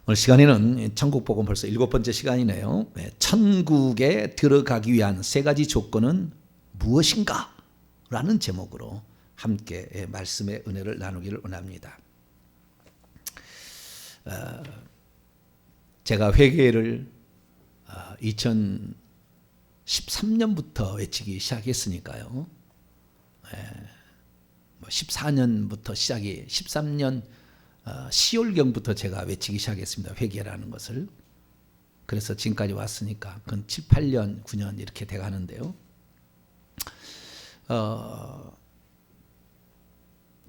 오늘 시간에는 천국복음 벌써 7번째 시간이네요. 천국에 들어가기 위한 3가지 조건은 무엇인가? 라는 제목으로 함께 말씀의 은혜를 나누기를 원합니다. 제가 회개를 2013년부터 외치기 시작했으니까요. 14년부터 시작이 13년 10월경부터 제가 외치기 시작했습니다. 회개라는 것을. 그래서 지금까지 왔으니까 그건 7, 8년, 9년 이렇게 돼가는데요.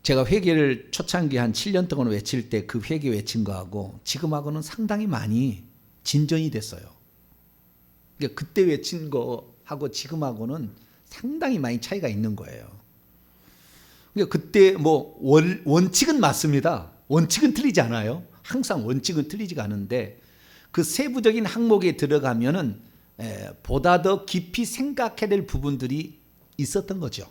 제가 회개를 초창기 한 7년 동안 외칠 때 그 회개 외친 거하고 지금하고는 상당히 많이 진전이 됐어요. 그러니까 그때 외친 거하고 지금하고는 상당히 많이 차이가 있는 거예요. 그러니까 그때 원칙은 맞습니다. 원칙은 틀리지 않아요. 항상 원칙은 틀리지가 않은데 그 세부적인 항목에 들어가면은 보다 더 깊이 생각해야 될 부분들이 있었던 거죠.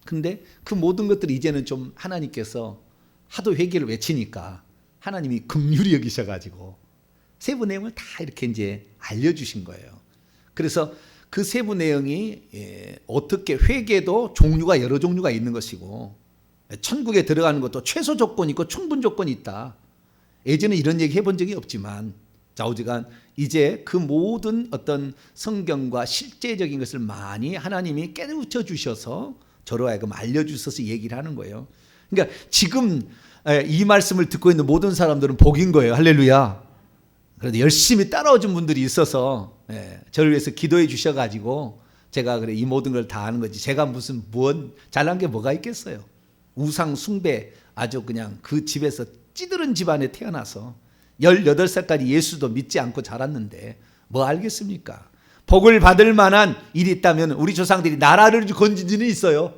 근데 그 모든 것들이 이제는 좀 하나님께서 하도 회개를 외치니까 하나님이 긍휼히 여기셔가지고 세부 내용을 다 이렇게 이제 알려주신 거예요. 그래서 그 세부 내용이 어떻게 회개도 종류가 여러 종류가 있는 것이고 천국에 들어가는 것도 최소 조건이 있고 충분 조건이 있다. 예전에 이런 얘기 해본 적이 없지만 좌우지간 이제 그 모든 어떤 성경과 실제적인 것을 많이 하나님이 깨우쳐 주셔서 저로 하여금 알려주셔서 얘기를 하는 거예요. 그러니까 지금 이 말씀을 듣고 있는 모든 사람들은 복인 거예요. 할렐루야. 그래도 열심히 따라오신 분들이 있어서 저를 위해서 기도해 주셔가지고 제가 그래 이 모든 걸 다 하는 거지. 제가 무슨 잘난 게 뭐가 있겠어요. 우상 숭배 아주 그냥 그 집에서 찌들은 집안에 태어나서 18살까지 예수도 믿지 않고 자랐는데 뭐 알겠습니까? 복을 받을 만한 일이 있다면 우리 조상들이 나라를 건진 지는 있어요.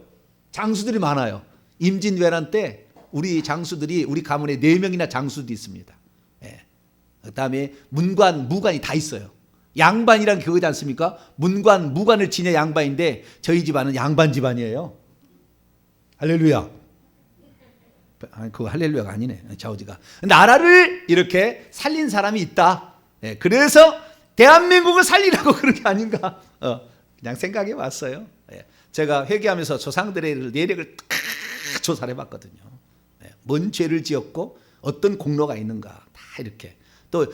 장수들이 많아요. 임진왜란 때 우리 장수들이 우리 가문에 4명이나 장수도 있습니다. 그다음에 문관, 무관이 다 있어요. 양반이란 그거지 않습니까? 문관, 무관을 지녀 양반인데 저희 집안은 양반 집안이에요. 할렐루야. 그거 할렐루야가 아니네. 좌우지가. 나라를 이렇게 살린 사람이 있다. 그래서 대한민국을 살리라고 그런 게 아닌가. 그냥 생각해 봤어요. 제가 회개하면서 조상들의 내력을 다 조사를 해봤거든요. 뭔 죄를 지었고 어떤 공로가 있는가 다 이렇게. 또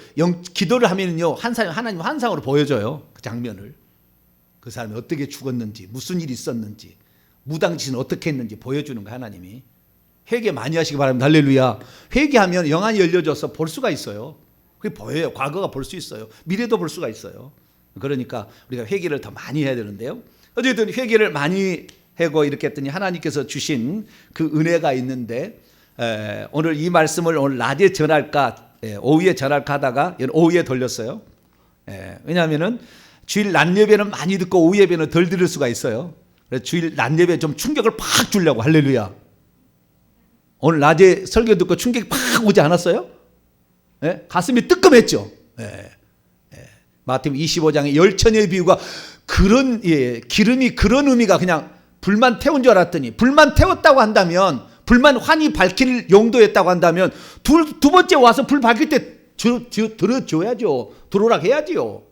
기도를 하면요 하나님 환상으로 보여줘요. 그 장면을. 그 사람이 어떻게 죽었는지 무슨 일이 있었는지 무당짓은 어떻게 했는지 보여주는 거 하나님이. 회개 많이 하시기 바랍니다. 할렐루야. 회개하면 영안이 열려져서 볼 수가 있어요. 그게 보여요. 과거가 볼 수 있어요. 미래도 볼 수가 있어요. 그러니까 우리가 회개를 더 많이 해야 되는데요. 어쨌든 회개를 많이 하고 이렇게 했더니 하나님께서 주신 그 은혜가 있는데 오늘 이 말씀을 오늘 낮에 전할까 오후에 전할까 하다가 오후에 돌렸어요. 왜냐하면은 주일 낮 예배는 많이 듣고 오후 예배는 덜 들을 수가 있어요. 그래서 주일 낮 예배에 좀 충격을 팍 주려고. 할렐루야. 오늘 낮에 설교 듣고 충격이 팍 오지 않았어요? 가슴이 뜨끔했죠. 마태복음 25장의 열처녀의 비유가 그런 기름이 그런 의미가 그냥 불만 태운 줄 알았더니 불만 태웠다고 한다면 불만 환히 밝힐 용도였다고 한다면 두 번째 와서 불 밝힐 때 들어줘야죠. 들어오라 해야지요.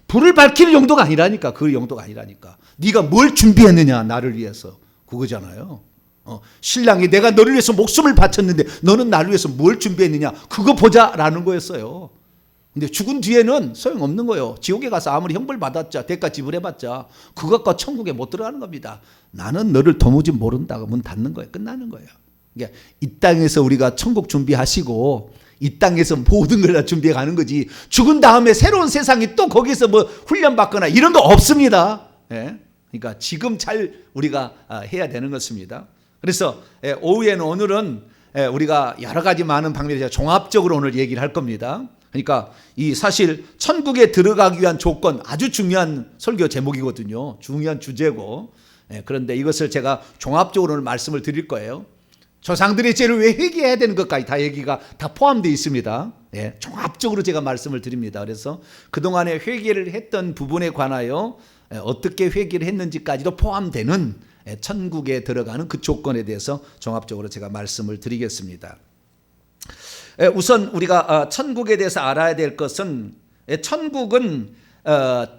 불을 밝힐 용도가 아니라니까. 그 용도가 아니라니까. 네가 뭘 준비했느냐 나를 위해서 그거잖아요. 신랑이 내가 너를 위해서 목숨을 바쳤는데 너는 나를 위해서 뭘 준비했느냐 그거 보자라는 거였어요. 근데 죽은 뒤에는 소용없는 거예요. 지옥에 가서 아무리 형벌 받았자 대가 지불해봤자 그것과 천국에 못 들어가는 겁니다. 나는 너를 도무지 모른다고 문 닫는 거예요. 끝나는 거예요. 그러니까 이 땅에서 우리가 천국 준비하시고 이 땅에서 모든 걸 다 준비해 가는 거지 죽은 다음에 새로운 세상이 또 거기서 뭐 훈련받거나 이런 거 없습니다. 그러니까 지금 잘 우리가 해야 되는 것입니다. 그래서 오후에는 오늘은 우리가 여러 가지 많은 방면에서 종합적으로 오늘 얘기를 할 겁니다. 그러니까 이 사실 천국에 들어가기 위한 조건 아주 중요한 설교 제목이거든요. 중요한 주제고 그런데 이것을 제가 종합적으로 오늘 말씀을 드릴 거예요. 조상들의 죄를 왜 회개해야 되는 것까지 다 얘기가 다 포함되어 있습니다. 종합적으로 제가 말씀을 드립니다. 그래서 그동안에 회개를 했던 부분에 관하여 어떻게 회개를 했는지까지도 포함되는 천국에 들어가는 그 조건에 대해서 종합적으로 제가 말씀을 드리겠습니다. 우선 우리가 천국에 대해서 알아야 될 것은 천국은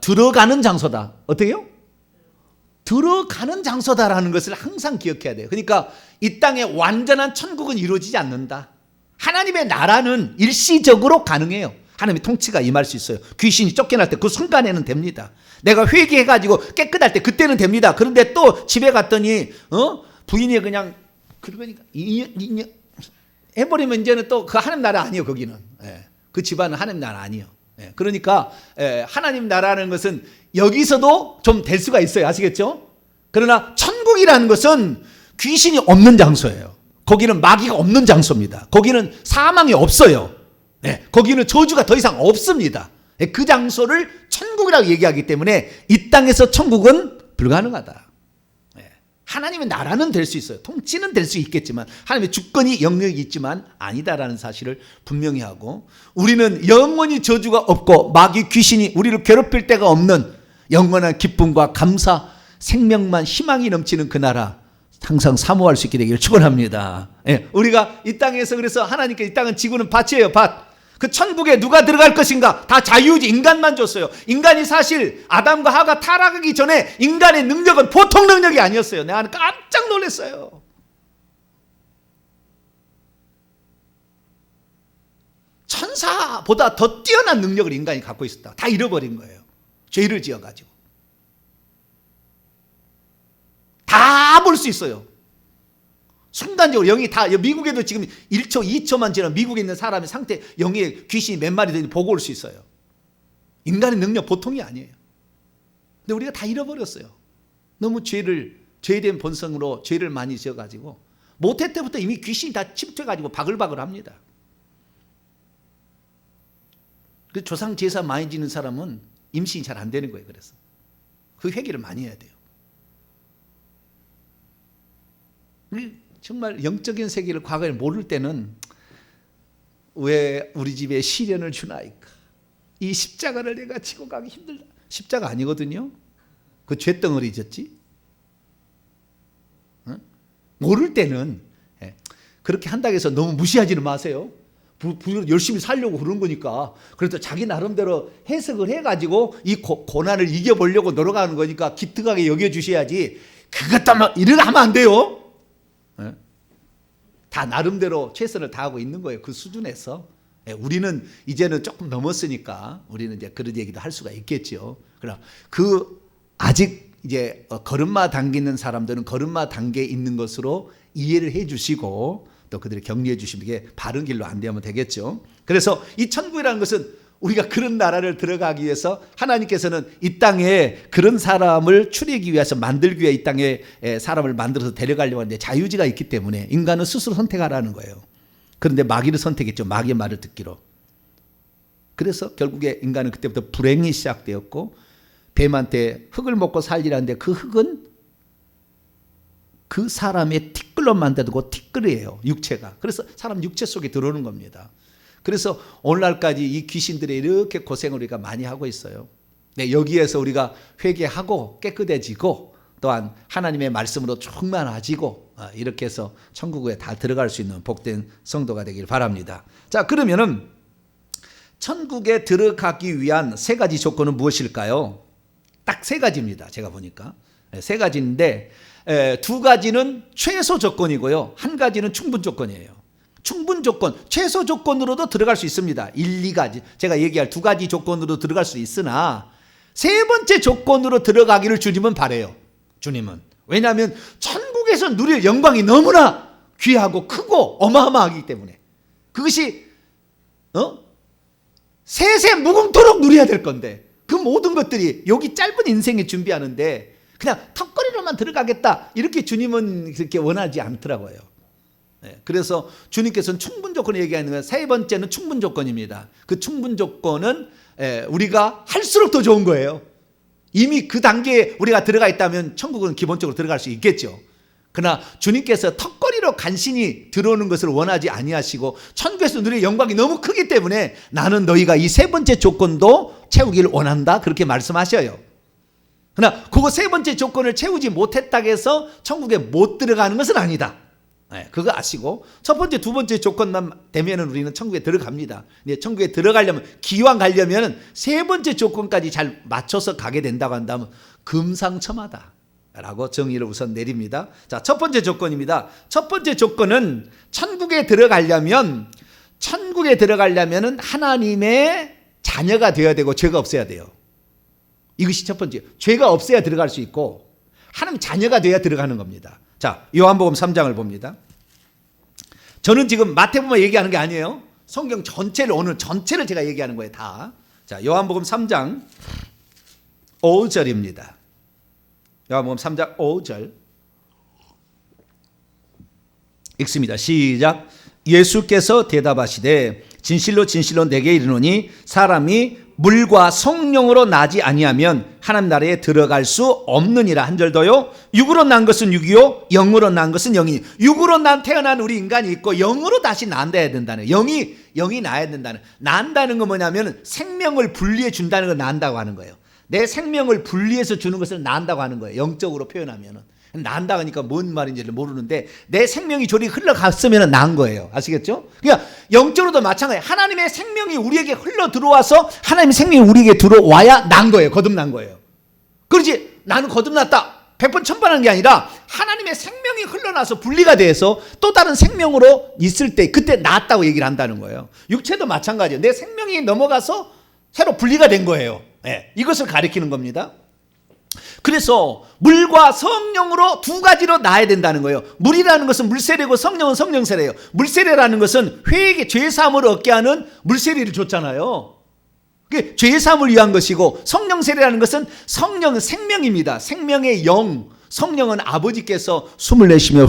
들어가는 장소다. 어때요? 들어가는 장소다라는 것을 항상 기억해야 돼요. 그러니까 이 땅에 완전한 천국은 이루어지지 않는다. 하나님의 나라는 일시적으로 가능해요. 하나님의 통치가 임할 수 있어요. 귀신이 쫓겨날 때 그 순간에는 됩니다. 내가 회개해가지고 깨끗할 때 그때는 됩니다. 그런데 또 집에 갔더니 부인이 그냥 그러니까 해버리면 이제는 또 그 하나님 나라 아니에요. 거기는 그 집안은 하나님 나라 아니에요. 그러니까 하나님 나라는 것은 여기서도 좀 될 수가 있어요. 아시겠죠? 그러나 천국이라는 것은 귀신이 없는 장소예요. 거기는 마귀가 없는 장소입니다. 거기는 사망이 없어요. 거기는 저주가 더 이상 없습니다. 그 장소를 천국이라고 얘기하기 때문에 이 땅에서 천국은 불가능하다. 하나님의 나라는 될 수 있어요. 통치는 될 수 있겠지만 하나님의 주권이 영역이 있지만 아니다라는 사실을 분명히 하고, 우리는 영원히 저주가 없고 마귀 귀신이 우리를 괴롭힐 데가 없는 영원한 기쁨과 감사, 생명만 희망이 넘치는 그 나라 항상 사모할 수 있게 되기를 축원합니다. 우리가 이 땅에서 그래서 하나님께 이 땅은 지구는 밭이에요. 밭. 그 천국에 누가 들어갈 것인가? 다 자유지. 인간만 줬어요. 인간이 사실 아담과 하가 타락하기 전에 인간의 능력은 보통 능력이 아니었어요. 내가 깜짝 놀랐어요. 천사보다 더 뛰어난 능력을 인간이 갖고 있었다. 다 잃어버린 거예요. 죄를 지어가지고. 다 볼 수 있어요. 순간적으로 영이 다, 미국에도 지금 1초, 2초만 지나면 미국에 있는 사람의 상태, 영의 귀신이 몇 마리 되는지 보고 올 수 있어요. 인간의 능력 보통이 아니에요. 근데 우리가 다 잃어버렸어요. 너무 죄에 대한 본성으로 죄를 많이 지어가지고, 모태 때부터 이미 귀신이 다 침투해가지고 바글바글 합니다. 그 조상 제사 많이 지는 사람은 임신이 잘 안 되는 거예요. 그래서 그 회개를 많이 해야 돼요. 정말 영적인 세계를 과거에 모를 때는 왜 우리 집에 시련을 주나이까? 이 십자가를 내가 지고 가기 힘들다. 십자가 아니거든요. 그 죄덩어리 졌지. 모를 때는 그렇게 한다고 해서 너무 무시하지는 마세요. 열심히 살려고 그런 거니까. 그래도 자기 나름대로 해석을 해가지고 이 고난을 이겨보려고 노력하는 거니까 기특하게 여겨주셔야지. 그것도 이러고 하면 안 돼요. 다 나름대로 최선을 다하고 있는 거예요. 그 수준에서. 우리는 이제는 조금 넘었으니까 우리는 이제 그런 얘기도 할 수가 있겠죠. 그럼 아직 이제 걸음마 당기는 사람들은 걸음마 단계에 있는 것으로 이해를 해 주시고 또 그들을 격려해 주시면 이게 바른 길로 안내하면 되겠죠. 그래서 이 천국이라는 것은 우리가 그런 나라를 들어가기 위해서 하나님께서는 이 땅에 그런 사람을 추리기 위해서 만들기 위해 이 땅에 사람을 만들어서 데려가려고 하는데 자유지가 있기 때문에 인간은 스스로 선택하라는 거예요. 그런데 마귀를 선택했죠. 마귀의 말을 듣기로. 그래서 결국에 인간은 그때부터 불행이 시작되었고, 뱀한테 흙을 먹고 살리라는데 그 흙은 그 사람의 티끌로 만들고 티끌이에요. 육체가. 그래서 사람 육체 속에 들어오는 겁니다. 그래서 오늘날까지 이 귀신들이 이렇게 고생을 우리가 많이 하고 있어요. 여기에서 우리가 회개하고 깨끗해지고 또한 하나님의 말씀으로 충만해지고 이렇게 해서 천국에 다 들어갈 수 있는 복된 성도가 되길 바랍니다. 자, 그러면은 천국에 들어가기 위한 세 가지 조건은 무엇일까요? 딱 세 가지입니다. 제가 보니까 세 가지인데 두 가지는 최소 조건이고요. 한 가지는 충분 조건이에요. 충분 조건, 최소 조건으로도 들어갈 수 있습니다. 1, 2가지. 제가 얘기할 두 가지 조건으로 들어갈 수 있으나 세 번째 조건으로 들어가기를 주님은 바래요. 주님은. 왜냐하면 천국에서 누릴 영광이 너무나 귀하고 크고 어마어마하기 때문에 그것이 세세 무궁토록 누려야 될 건데 그 모든 것들이 여기 짧은 인생에 준비하는데 그냥 턱걸이로만 들어가겠다 이렇게 주님은 그렇게 원하지 않더라고요. 그래서 주님께서는 충분 조건을 얘기하는 거예요. 세 번째는 충분 조건입니다. 그 충분 조건은 우리가 할수록 더 좋은 거예요. 이미 그 단계에 우리가 들어가 있다면 천국은 기본적으로 들어갈 수 있겠죠. 그러나 주님께서 턱걸이로 간신히 들어오는 것을 원하지 아니하시고 천국에서 누릴 영광이 너무 크기 때문에 나는 너희가 이 세 번째 조건도 채우기를 원한다 그렇게 말씀하셔요. 그러나 그거 세 번째 조건을 채우지 못했다고 해서 천국에 못 들어가는 것은 아니다. 네, 그거 아시고 첫 번째, 두 번째 조건만 되면은 우리는 천국에 들어갑니다. 근데 천국에 들어가려면, 기왕 가려면은 세 번째 조건까지 잘 맞춰서 가게 된다고 한다면 금상첨화다라고 정의를 우선 내립니다. 자, 첫 번째 조건입니다. 첫 번째 조건은 천국에 들어가려면은 하나님의 자녀가 되어야 되고 죄가 없어야 돼요. 이것이 첫 번째. 죄가 없어야 들어갈 수 있고 하나님 자녀가 돼야 들어가는 겁니다. 자, 요한복음 3장을 봅니다. 저는 지금 마태복음만 얘기하는 게 아니에요. 성경 전체를, 오늘 전체를 제가 얘기하는 거예요, 다. 자, 요한복음 3장 5절입니다. 요한복음 3장 5절 읽습니다. 시작. 예수께서 대답하시되 진실로 진실로 내게 이르노니 사람이 물과 성령으로 나지 아니하면 하나님 나라에 들어갈 수 없느니라. 한 절 더요. 육으로 난 것은 육이요 영으로 난 것은 영이니. 육으로 태어난 우리 인간이 있고 영으로 다시 난다야 된다는, 영이 나야 된다는. 난다는 건 뭐냐면 생명을 분리해 준다는 걸 난다고 하는 거예요. 내 생명을 분리해서 주는 것을 난다고 하는 거예요. 영적으로 표현하면은. 난다 하니까 뭔 말인지를 모르는데 내 생명이 저리 흘러갔으면 난 거예요. 아시겠죠? 그러니까 영적으로도 마찬가지예요. 하나님의 생명이 우리에게 흘러 들어와서 하나님의 생명이 우리에게 들어와야 난 거예요. 거듭난 거예요. 그렇지 나는 거듭났다 100번 1000번 하는 게 아니라 하나님의 생명이 흘러나서 분리가 돼서 또 다른 생명으로 있을 때 그때 낫다고 얘기를 한다는 거예요. 육체도 마찬가지예요. 내 생명이 넘어가서 새로 분리가 된 거예요. 네, 이것을 가리키는 겁니다. 그래서 물과 성령으로 두 가지로 나야 된다는 거예요. 물이라는 것은 물세례고 성령은 성령세례예요. 물세례라는 것은 회개, 죄사함을 얻게 하는 물세례를 줬잖아요. 그게 죄사함을 위한 것이고, 성령세례라는 것은 성령은 생명입니다. 생명의 영, 성령은 아버지께서 숨을 내쉬며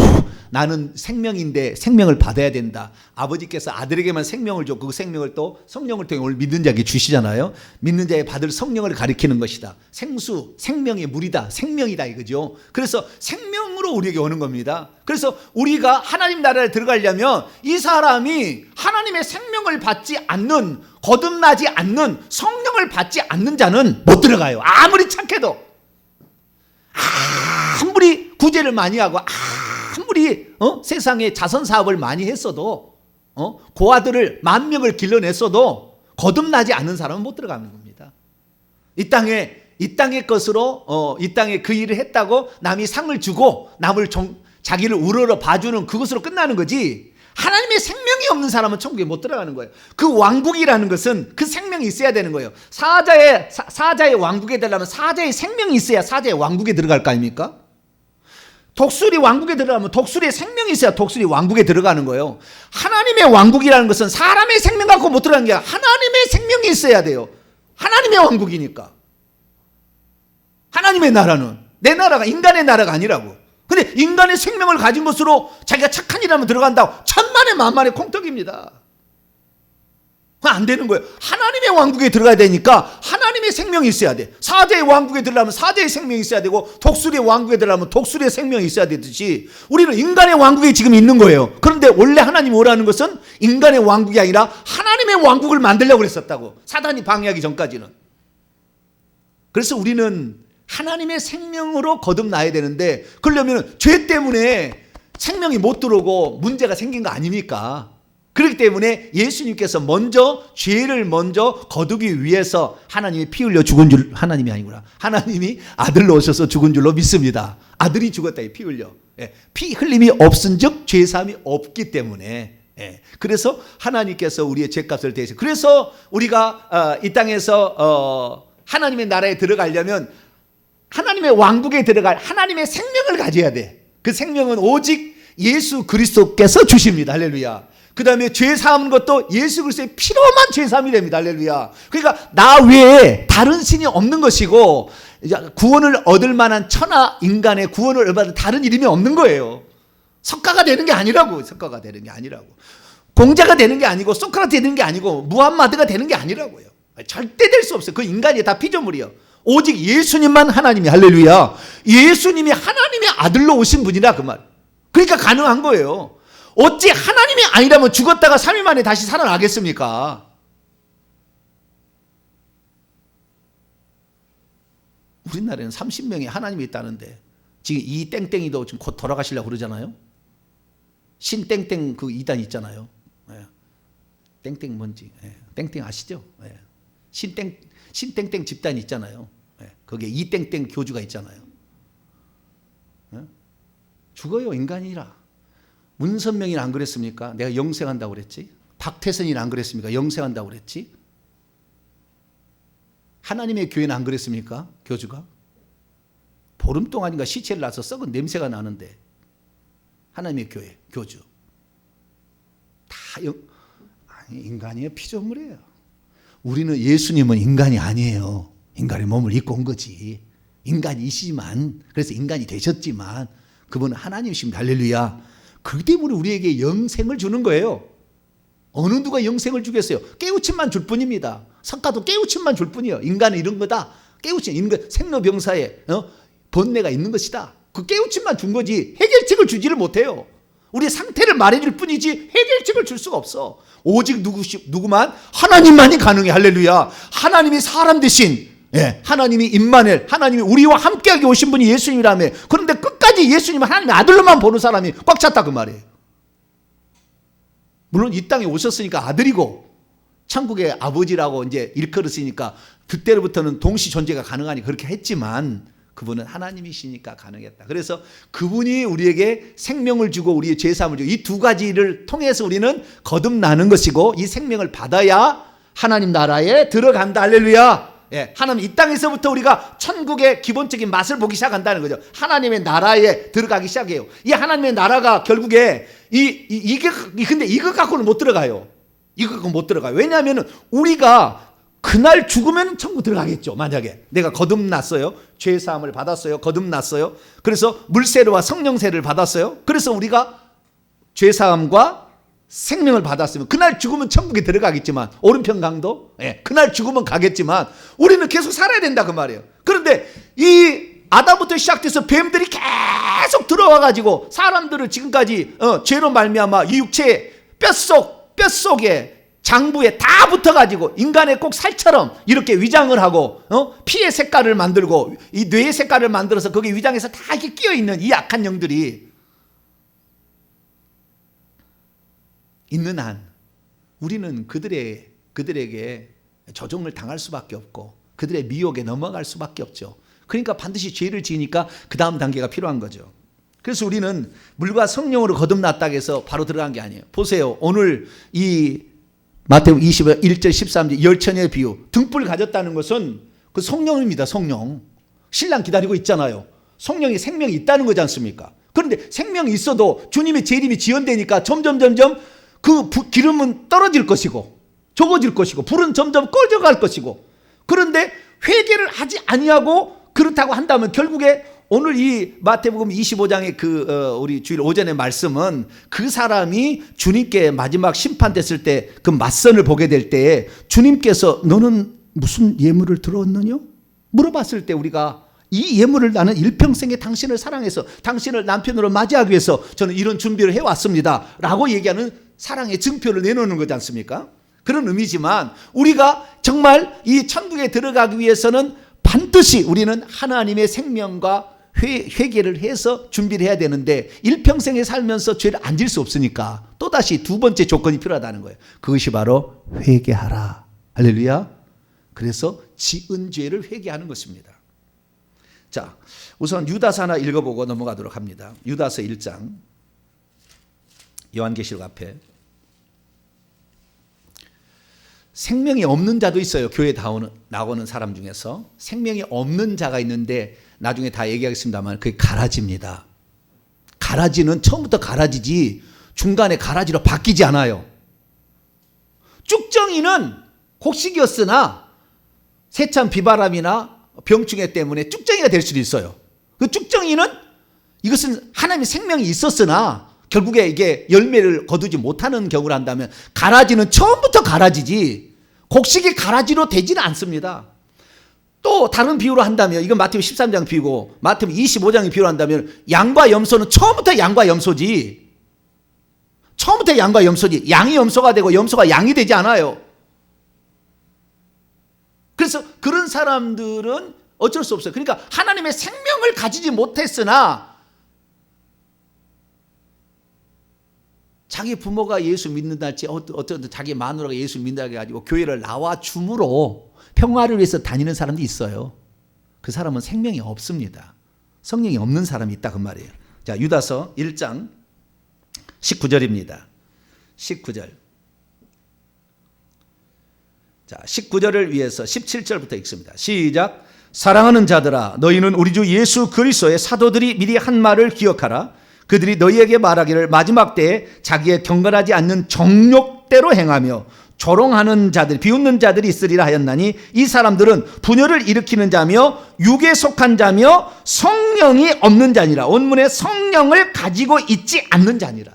나는 생명인데 생명을 받아야 된다. 아버지께서 아들에게만 생명을 줬고 그 생명을 또 성령을 통해 오늘 믿는 자에게 주시잖아요. 믿는 자에 받을 성령을 가리키는 것이다. 생수, 생명의 물이다. 생명이다 이거죠. 그래서 생명으로 우리에게 오는 겁니다. 그래서 우리가 하나님 나라에 들어가려면 이 사람이 하나님의 생명을 받지 않는, 거듭나지 않는, 성령을 받지 않는 자는 못 들어가요. 아무리 착해도, 아무리 구제를 많이 하고, 아무리 세상에 자선 사업을 많이 했어도, 고아들을 10,000명을 길러냈어도 거듭나지 않는 사람은 못 들어가는 겁니다. 이 땅의 것으로 이 땅에 그 일을 했다고 남이 상을 주고 남을 자기를 우러러 봐주는 그것으로 끝나는 거지, 하나님의 생명이 없는 사람은 천국에 못 들어가는 거예요. 그 왕국이라는 것은 그 생명이 있어야 되는 거예요. 사자의 왕국에 들어가면 사자의 생명이 있어야 사자의 왕국에 들어갈 거 아닙니까? 독수리 왕국에 들어가면 독수리의 생명이 있어야 독수리 왕국에 들어가는 거예요. 하나님의 왕국이라는 것은 사람의 생명 갖고 못 들어가는 게 아니라 하나님의 생명이 있어야 돼요. 하나님의 왕국이니까. 하나님의 나라는, 내 나라가 인간의 나라가 아니라고. 근데 인간의 생명을 가진 것으로 자기가 착한 일하면 들어간다고 천만에 만만의 콩떡입니다. 안 되는 거예요. 하나님의 왕국에 들어가야 되니까 하나님의 생명이 있어야 돼. 사자의 왕국에 들어가면 사자의 생명이 있어야 되고, 독수리의 왕국에 들어가면 독수리의 생명이 있어야 되듯이 우리는 인간의 왕국에 지금 있는 거예요. 그런데 원래 하나님이 오라는 것은 인간의 왕국이 아니라 하나님의 왕국을 만들려고 그랬었다고, 사단이 방해하기 전까지는. 그래서 우리는 하나님의 생명으로 거듭나야 되는데, 그러려면 죄 때문에 생명이 못 들어오고 문제가 생긴 거 아닙니까? 그렇기 때문에 예수님께서 죄를 먼저 거두기 위해서 하나님이 피 흘려 죽은 줄, 하나님이 아니구나, 하나님이 아들로 오셔서 죽은 줄로 믿습니다. 아들이 죽었다, 피 흘려. 피 흘림이 없은 즉 죄사함이 없기 때문에, 그래서 하나님께서 우리의 죄값을 대신, 그래서 우리가 이 땅에서 하나님의 나라에 들어가려면 하나님의 왕국에 들어갈 하나님의 생명을 가져야 돼. 그 생명은 오직 예수 그리스도께서 주십니다. 할렐루야. 그 다음에 죄 사하는 것도 예수 그리스도의 피로만 죄 사함이 됩니다. 할렐루야. 그러니까 나 외에 다른 신이 없는 것이고, 구원을 얻을 만한 천하 인간의 구원을 얻을 다른 이름이 없는 거예요. 석가가 되는 게 아니라고. 석가가 되는 게 아니라고. 공자가 되는 게 아니고, 소크라테 되는 게 아니고, 무함마드가 되는 게 아니라고요. 절대 될 수 없어요. 그 인간이 다 피조물이요. 오직 예수님만 하나님이, 할렐루야. 예수님이 하나님의 아들로 오신 분이라 그 말. 그러니까 가능한 거예요. 어찌 하나님이 아니라면 죽었다가 3일 만에 다시 살아나겠습니까? 우리나라에는 30명이 하나님이 있다는데 지금 이 땡땡이도 지금 곧 돌아가시려고 그러잖아요. 신땡땡 그 이단 있잖아요. 예. 땡땡 뭔지. 예. 땡땡 아시죠? 예. 신땡땡 집단 있잖아요. 예. 거기에 이땡땡 교주가 있잖아요. 예? 죽어요, 인간이라. 문선명이는 안 그랬습니까? 내가 영생한다고 그랬지. 박태선이는 안 그랬습니까? 영생한다고 그랬지. 하나님의 교회는 안 그랬습니까? 교주가 보름 동안인가 시체를 놔서 썩은 냄새가 나는데 하나님의 교회 교주 다 아니, 인간이에요. 피조물이에요. 우리는 예수님은 인간이 아니에요. 인간의 몸을 입고 온 거지. 인간이시지만, 그래서 인간이 되셨지만 그분은 하나님이십니다. 할렐루야. 그 때문에 우리에게 영생을 주는 거예요. 어느 누가 영생을 주겠어요? 깨우침만 줄 뿐입니다. 석가도 깨우침만 줄 뿐이에요. 인간은 이런 거다. 깨우침, 인간 생로병사에 번뇌가 있는 것이다. 그 깨우침만 준 거지 해결책을 주지를 못해요. 우리의 상태를 말해줄 뿐이지 해결책을 줄 수가 없어. 오직 누구만? 하나님만이 가능해. 할렐루야. 하나님이 사람 대신, 예, 하나님이 임마누엘, 하나님이 우리와 함께하게 오신 분이 예수님이라며. 그런데 끝까지 예수님은 하나님의 아들로만 보는 사람이 꽉 찼다 그 말이에요. 물론 이 땅에 오셨으니까 아들이고 천국의 아버지라고 이제 일컬었으니까 그때로부터는 동시 존재가 가능하니 그렇게 했지만 그분은 하나님이시니까 가능했다. 그래서 그분이 우리에게 생명을 주고 우리의 죄사함을 주고 이 두 가지를 통해서 우리는 거듭나는 것이고 이 생명을 받아야 하나님 나라에 들어간다. 할렐루야. 예, 하나님 이 땅에서부터 우리가 천국의 기본적인 맛을 보기 시작한다는 거죠. 하나님의 나라에 들어가기 시작해요. 이 하나님의 나라가 결국에 근데 이거 갖고는 못 들어가요. 이거 갖고 못 들어가요. 왜냐하면 우리가 그날 죽으면 천국 들어가겠죠. 만약에 내가 거듭났어요. 죄사함을 받았어요. 거듭났어요. 그래서 물세례와 성령세를 받았어요. 그래서 우리가 죄사함과 생명을 받았으면 그날 죽으면 천국에 들어가겠지만 오른편 강도, 예, 그날 죽으면 가겠지만 우리는 계속 살아야 된다 그 말이에요. 그런데 이 아담부터 시작돼서 뱀들이 계속 들어와 가지고 사람들을 지금까지 죄로 말미암아 이 육체의 뼛속에 장부에 다 붙어가지고 인간의 꼭 살처럼 이렇게 위장을 하고 피의 색깔을 만들고 이 뇌의 색깔을 만들어서 거기 위장에서 다 이렇게 끼어있는 이 악한 영들이 있는 한 우리는 그들에게 조종을 당할 수밖에 없고 그들의 미혹에 넘어갈 수밖에 없죠. 그러니까 반드시 죄를 지으니까 그 다음 단계가 필요한 거죠. 그래서 우리는 물과 성령으로 거듭났다고 해서 바로 들어간 게 아니에요. 보세요. 오늘 이 마태복음 21절 13절 열처녀의 비유, 등불 가졌다는 것은 그 성령입니다. 성령. 신랑 기다리고 있잖아요. 성령이 생명이 있다는 거지 않습니까? 그런데 생명이 있어도 주님의 재림이 지연되니까 점점 그 기름은 떨어질 것이고 적어질 것이고 불은 점점 꺼져갈 것이고, 그런데 회개를 하지 아니하고 그렇다고 한다면 결국에 오늘 이 마태복음 25장의 우리 주일 오전의 말씀은 그 사람이 주님께 마지막 심판됐을 때 그 맞선을 보게 될 때에 주님께서 너는 무슨 예물을 들어왔느냐? 물어봤을 때 우리가 이 예물을 나는 일평생에 당신을 사랑해서 당신을 남편으로 맞이하기 위해서 저는 이런 준비를 해왔습니다 라고 얘기하는 사랑의 증표를 내놓는 거지 않습니까? 그런 의미지만 우리가 정말 이 천국에 들어가기 위해서는 반드시 우리는 하나님의 생명과 회개를 해서 준비를 해야 되는데 일평생에 살면서 죄를 안 질 수 없으니까 또다시 두 번째 조건이 필요하다는 거예요. 그것이 바로 회개하라. 할렐루야. 그래서 지은 죄를 회개하는 것입니다. 자, 우선 유다서 하나 읽어보고 넘어가도록 합니다. 유다서 1장 요한계시록 앞에 생명이 없는 자도 있어요. 교회에 나오는 사람 중에서 생명이 없는 자가 있는데 나중에 다 얘기하겠습니다만 그게 가라지입니다. 가라지는 처음부터 가라지지 중간에 가라지로 바뀌지 않아요. 쭉정이는 곡식이었으나 세찬 비바람이나 병충해 때문에 쭉정이가 될 수도 있어요. 그 쭉정이는 이것은 하나님의 생명이 있었으나 결국에 이게 열매를 거두지 못하는 경우를 한다면 가라지는 처음부터 가라지지 곡식이 가라지로 되지는 않습니다. 또 다른 비유로 한다면 이건 마태복음 13장 비유고 마태복음 25장의 비유로 한다면 양과 염소는 처음부터 양과 염소지. 처음부터 양과 염소지. 양이 염소가 되고 염소가 양이 되지 않아요. 그래서 그런 사람들은 어쩔 수 없어요. 그러니까 하나님의 생명을 가지지 못했으나 자기 부모가 예수 믿는다 할지 어떤 자기 마누라가 예수 믿는다 해가지고 교회를 나와 줌으로 평화를 위해서 다니는 사람도 있어요. 그 사람은 생명이 없습니다. 성령이 없는 사람이 있다 그 말이에요. 자, 유다서 1장 19절입니다. 19절. 자, 19절을 위해서 17절부터 읽습니다. 시작. 사랑하는 자들아, 너희는 우리 주 예수 그리스도의 사도들이 미리 한 말을 기억하라. 그들이 너희에게 말하기를 마지막 때에 자기의 경건하지 않는 정욕대로 행하며 조롱하는 자들, 비웃는 자들이 있으리라 하였나니 이 사람들은 분열을 일으키는 자며 육에 속한 자며 성령이 없는 자니라. 원문에 성령을 가지고 있지 않는 자니라.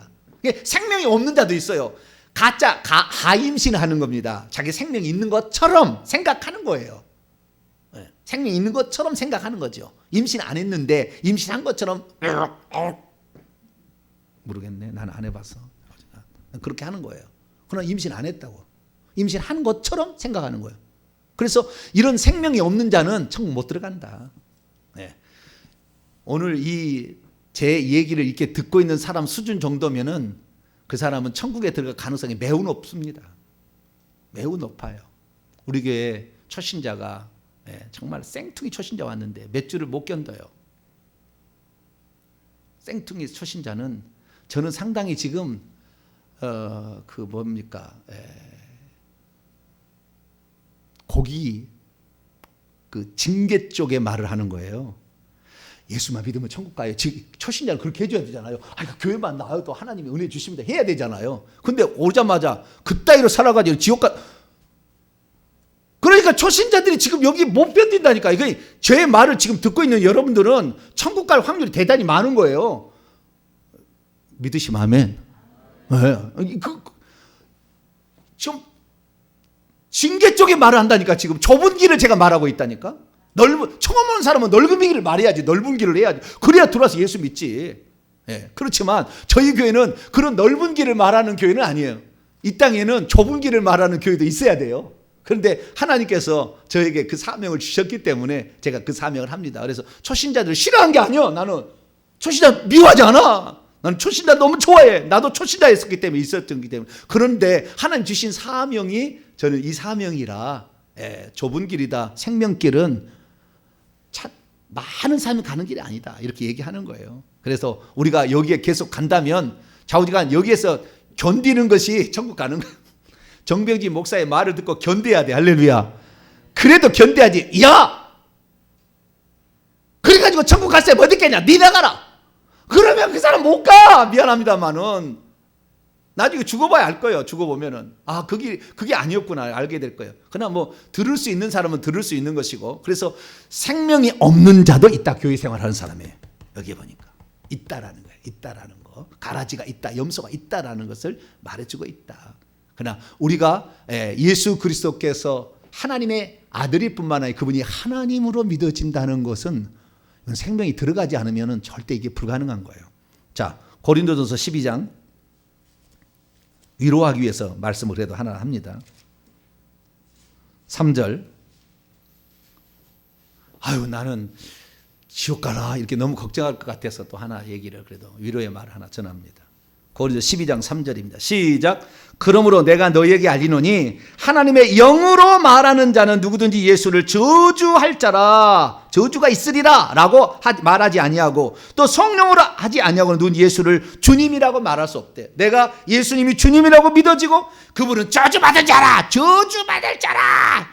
생명이 없는 자도 있어요. 가임신하는 겁니다. 자기 생명이 있는 것처럼 생각하는 거예요. 생명이 있는 것처럼 생각하는 거죠. 임신 안 했는데 임신한 것처럼 모르겠네. 나는 안 해봐서. 그렇게 하는 거예요. 그러나 임신 안 했다고. 임신한 것처럼 생각하는 거예요. 그래서 이런 생명이 없는 자는 천국 못 들어간다. 네. 오늘 이 제 얘기를 이렇게 듣고 있는 사람 수준 정도면은 그 사람은 천국에 들어갈 가능성이 매우 높습니다. 매우 높아요. 우리 교회 초신자가 정말 생뚱이 초신자 왔는데 몇 주를 못 견뎌요. 생뚱이 초신자는 저는 상당히 지금 고기 그 징계 쪽의 말을 하는 거예요. 예수만 믿으면 천국 가요. 초신자는 그렇게 해줘야 되잖아요. 교회만 나와도 하나님이 은혜 주십니다 해야 되잖아요. 근데 오자마자 그따위로 살아가지고 지옥 가. 그러니까 초신자들이 지금 여기 못 견딘다니까. 제 말을 지금 듣고 있는 여러분들은 천국 갈 확률이 대단히 많은 거예요. 믿으시면 아멘. 지금 징계 쪽에 말을 한다니까. 지금 좁은 길을 제가 말하고 있다니까. 처음 오는 사람은 넓은 길을 말해야지. 넓은 길을 해야지. 그래야 들어와서 예수 믿지. 그렇지만 저희 교회는 그런 넓은 길을 말하는 교회는 아니에요. 이 땅에는 좁은 길을 말하는 교회도 있어야 돼요. 그런데 하나님께서 저에게 그 사명을 주셨기 때문에 제가 그 사명을 합니다. 그래서 초신자들을 싫어한 게 아니에요. 나는 초신자 미워하지 않아. 나는 초신자 너무 좋아해. 나도 초신자였기 때문에 있었기 때문에. 그런데 하나님 주신 사명이 저는 이 사명이라 좁은 길이다. 생명길은 많은 사람이 가는 길이 아니다. 이렇게 얘기하는 거예요. 그래서 우리가 여기에 계속 간다면 좌우지간 여기에서 견디는 것이 천국 가는 거예요. 정병지 목사의 말을 듣고 견뎌야 돼. 할렐루야. 그래도 견뎌야지. 야! 그래가지고 천국 갈 사람 어디 있겠냐? 니 나가라. 그러면 그 사람 못 가. 미안합니다만은 나중에 죽어봐야 알 거예요. 죽어보면은 그게 아니었구나 알게 될 거예요. 그러나 들을 수 있는 사람은 들을 수 있는 것이고, 그래서 생명이 없는 자도 있다. 교회 생활하는 사람에 여기 보니까 있다라는 거예요. 있다라는 거, 가라지가 있다, 염소가 있다라는 것을 말해주고 있다. 그러나 우리가 예수 그리스도께서 하나님의 아들일 뿐만 아니라 그분이 하나님으로 믿어진다는 것은 생명이 들어가지 않으면 절대 이게 불가능한 거예요. 자, 고린도전서 12장 위로하기 위해서 말씀을 그래도 하나 합니다. 3절. 나는 지옥 가라 이렇게 너무 걱정할 것 같아서 또 하나 얘기를 그래도 위로의 말을 하나 전합니다. 고린도 12장 3절입니다. 시작. 그러므로 내가 너희에게 알리노니 하나님의 영으로 말하는 자는 누구든지 예수를 저주할 자라, 저주가 있으리라 라고 말하지 아니하고, 또 성령으로 하지 아니하고는 누구든지 예수를 주님이라고 말할 수 없대. 내가 예수님이 주님이라고 믿어지고 그분은 저주받을 자라, 저주받을 자라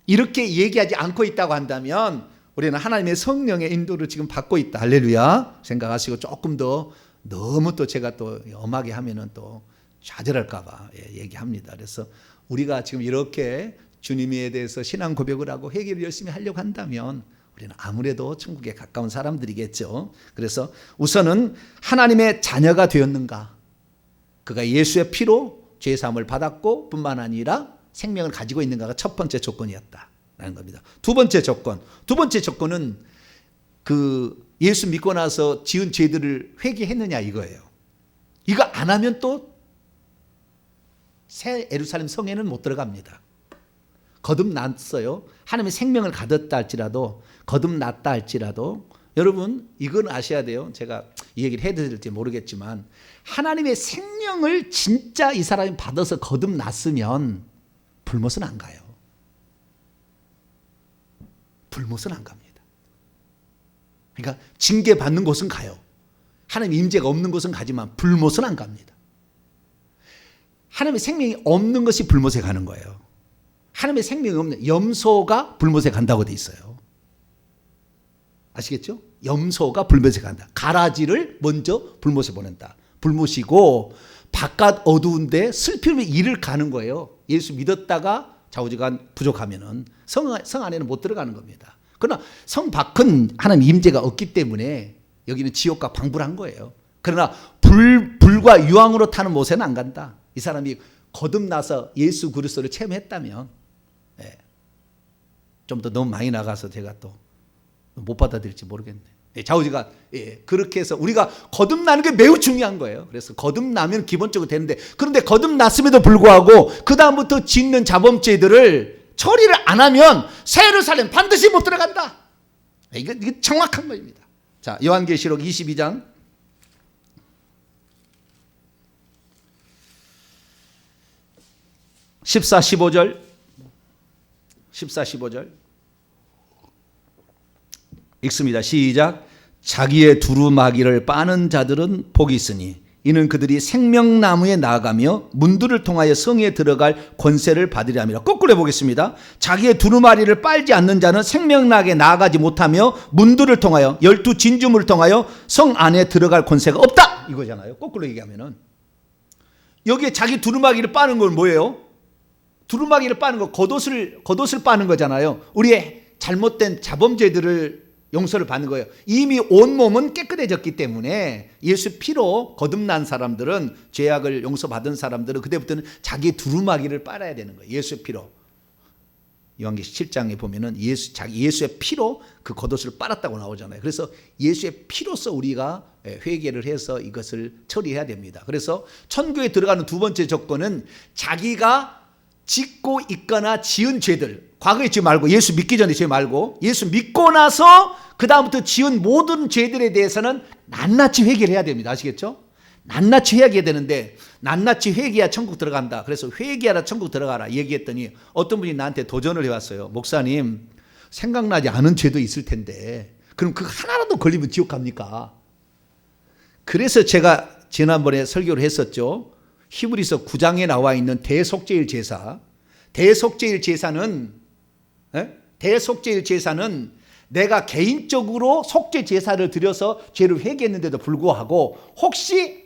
이렇게 얘기하지 않고 있다고 한다면 우리는 하나님의 성령의 인도를 지금 받고 있다. 할렐루야. 생각하시고 조금 더 너무 또 제가 또 엄하게 하면은 또 좌절할까봐 얘기합니다. 그래서 우리가 지금 이렇게 주님에 대해서 신앙 고백을 하고 회개를 열심히 하려고 한다면 우리는 아무래도 천국에 가까운 사람들이겠죠. 그래서 우선은 하나님의 자녀가 되었는가, 그가 예수의 피로 죄 사함을 받았고 뿐만 아니라 생명을 가지고 있는가가 첫 번째 조건이었다라는 겁니다. 두 번째 조건은 예수 믿고 나서 지은 죄들을 회개했느냐 이거예요. 이거 안 하면 또 새 예루살렘 성에는 못 들어갑니다. 거듭났어요. 하나님의 생명을 가졌다 할지라도, 거듭났다 할지라도 여러분 이건 아셔야 돼요. 제가 이 얘기를 해드릴지 모르겠지만 하나님의 생명을 진짜 이 사람이 받아서 거듭났으면 불못은 안 가요. 불못은 안 갑니다. 그러니까 징계받는 곳은 가요. 하나님 임재가 없는 곳은 가지만 불못은 안 갑니다. 하나님의 생명이 없는 것이 불못에 가는 거예요. 하나님의 생명이 없는 염소가 불못에 간다고 돼 있어요. 아시겠죠? 염소가 불못에 간다. 가라지를 먼저 불못에 보낸다. 불못이고 바깥 어두운데 슬픔의 일을 가는 거예요. 예수 믿었다가 좌우지간 부족하면은 성 안에는 못 들어가는 겁니다. 그러나 성 밖은 하나님 임재가 없기 때문에 여기는 지옥과 방불한 거예요. 그러나 불과 유황으로 타는 못에는 안 간다. 이 사람이 거듭나서 예수 그리스도를 체험했다면 좀 더 너무 많이 나가서 제가 또 못 받아들일지 모르겠네. 좌우지간 그렇게 해서 우리가 거듭나는 게 매우 중요한 거예요. 그래서 거듭나면 기본적으로 되는데 그런데 거듭났음에도 불구하고 그 다음부터 짓는 자범죄들을 처리를 안 하면 새 예루살렘 반드시 못 들어간다. 이게 정확한 겁니다. 자, 요한계시록 22장 14, 15절 읽습니다. 시작. 자기의 두루마기를 빠는 자들은 복이 있으니 이는 그들이 생명나무에 나아가며 문들을 통하여 성에 들어갈 권세를 받으려 함이라. 거꾸로 해보겠습니다. 자기의 두루마리를 빨지 않는 자는 생명나무에 나아가지 못하며 문들을 통하여 12 진주물을 통하여 성 안에 들어갈 권세가 없다 이거잖아요. 거꾸로 얘기하면은 여기에 자기 두루마기를 빠는 건 뭐예요? 두루마기를 빠는 거 겉옷을 빠는 거잖아요. 우리의 잘못된 자범죄들을 용서를 받는 거예요. 이미 온몸은 깨끗해졌기 때문에 예수 피로 거듭난 사람들은 죄악을 용서받은 사람들은 그때부터는 자기 두루마기를 빨아야 되는 거예요. 예수 피로. 요한계시록 7장에 보면은 예수의 피로 그 겉옷을 빨았다고 나오잖아요. 그래서 예수의 피로서 우리가 회개를 해서 이것을 처리해야 됩니다. 그래서 천국에 들어가는 두 번째 조건은 자기가 짓고 있거나 지은 죄들, 과거에 죄 말고 예수 믿기 전에 죄 말고 예수 믿고 나서 그 다음부터 지은 모든 죄들에 대해서는 낱낱이 회개를 해야 됩니다. 아시겠죠? 낱낱이 회개해야 되는데 낱낱이 회개해야 천국 들어간다. 그래서 회개하라 천국 들어가라 얘기했더니 어떤 분이 나한테 도전을 해왔어요. 목사님, 생각나지 않은 죄도 있을 텐데 그럼 그거 하나라도 걸리면 지옥 갑니까? 그래서 제가 지난번에 설교를 했었죠. 히브리서 9장에 나와 있는 대속죄일 제사. 대속죄일 제사는 내가 개인적으로 속죄 제사를 드려서 죄를 회개했는데도 불구하고 혹시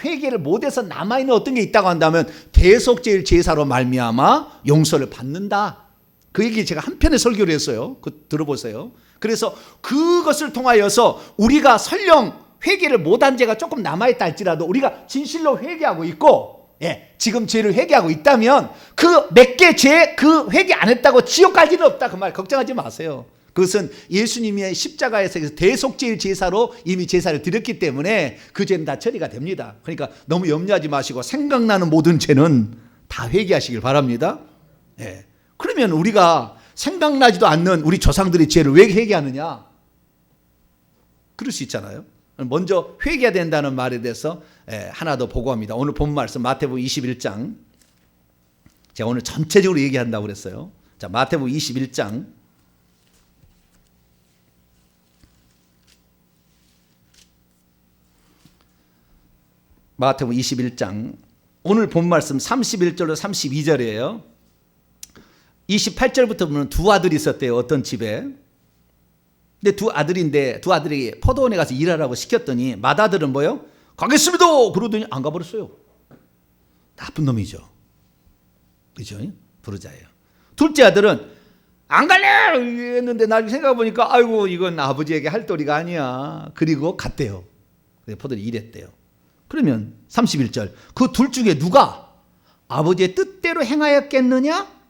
회개를 못해서 남아있는 어떤 게 있다고 한다면 대속죄일 제사로 말미암아 용서를 받는다. 그 얘기 제가 한 편의 설교를 했어요. 들어보세요. 그래서 그것을 통하여서 우리가 설령 회개를 못한 죄가 조금 남아있다 할지라도 우리가 진실로 회개하고 있고 지금 죄를 회개하고 있다면 그 몇 개 죄 그 회개 안 했다고 지옥 갈 일은 없다. 그 말 걱정하지 마세요. 그것은 예수님의 십자가에서 대속죄일 제사로 이미 제사를 드렸기 때문에 그 죄는 다 처리가 됩니다. 그러니까 너무 염려하지 마시고 생각나는 모든 죄는 다 회개하시길 바랍니다. 그러면 우리가 생각나지도 않는 우리 조상들의 죄를 왜 회개하느냐? 그럴 수 있잖아요. 먼저 회개해야 된다는 말에 대해서 하나 더 보고합니다. 오늘 본 말씀 마태복음 21장. 제가 오늘 전체적으로 얘기한다고 그랬어요. 자, 마태복음 21장. 마태복음 21장. 오늘 본 말씀 31절로 32절이에요. 28절부터 보면 두 아들이 있었대요. 어떤 집에. 근데 두 아들이 포도원에 가서 일하라고 시켰더니 맏아들은 뭐요? 가겠습니다! 그러더니 안 가버렸어요. 나쁜 놈이죠. 그죠? 부르자예요. 둘째 아들은 안 갈래! 했는데 나중에 생각해보니까 아이고 이건 아버지에게 할 도리가 아니야. 그리고 갔대요. 포도원에 일했대요. 그러면 31절 그 둘 중에 누가 아버지의 뜻대로 행하였겠느냐?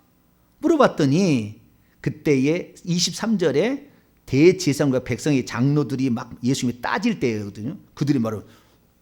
물어봤더니 그때의 23절에 대제사장과 백성의 장로들이 막 예수님이 따질 때거든요. 그들이 말하면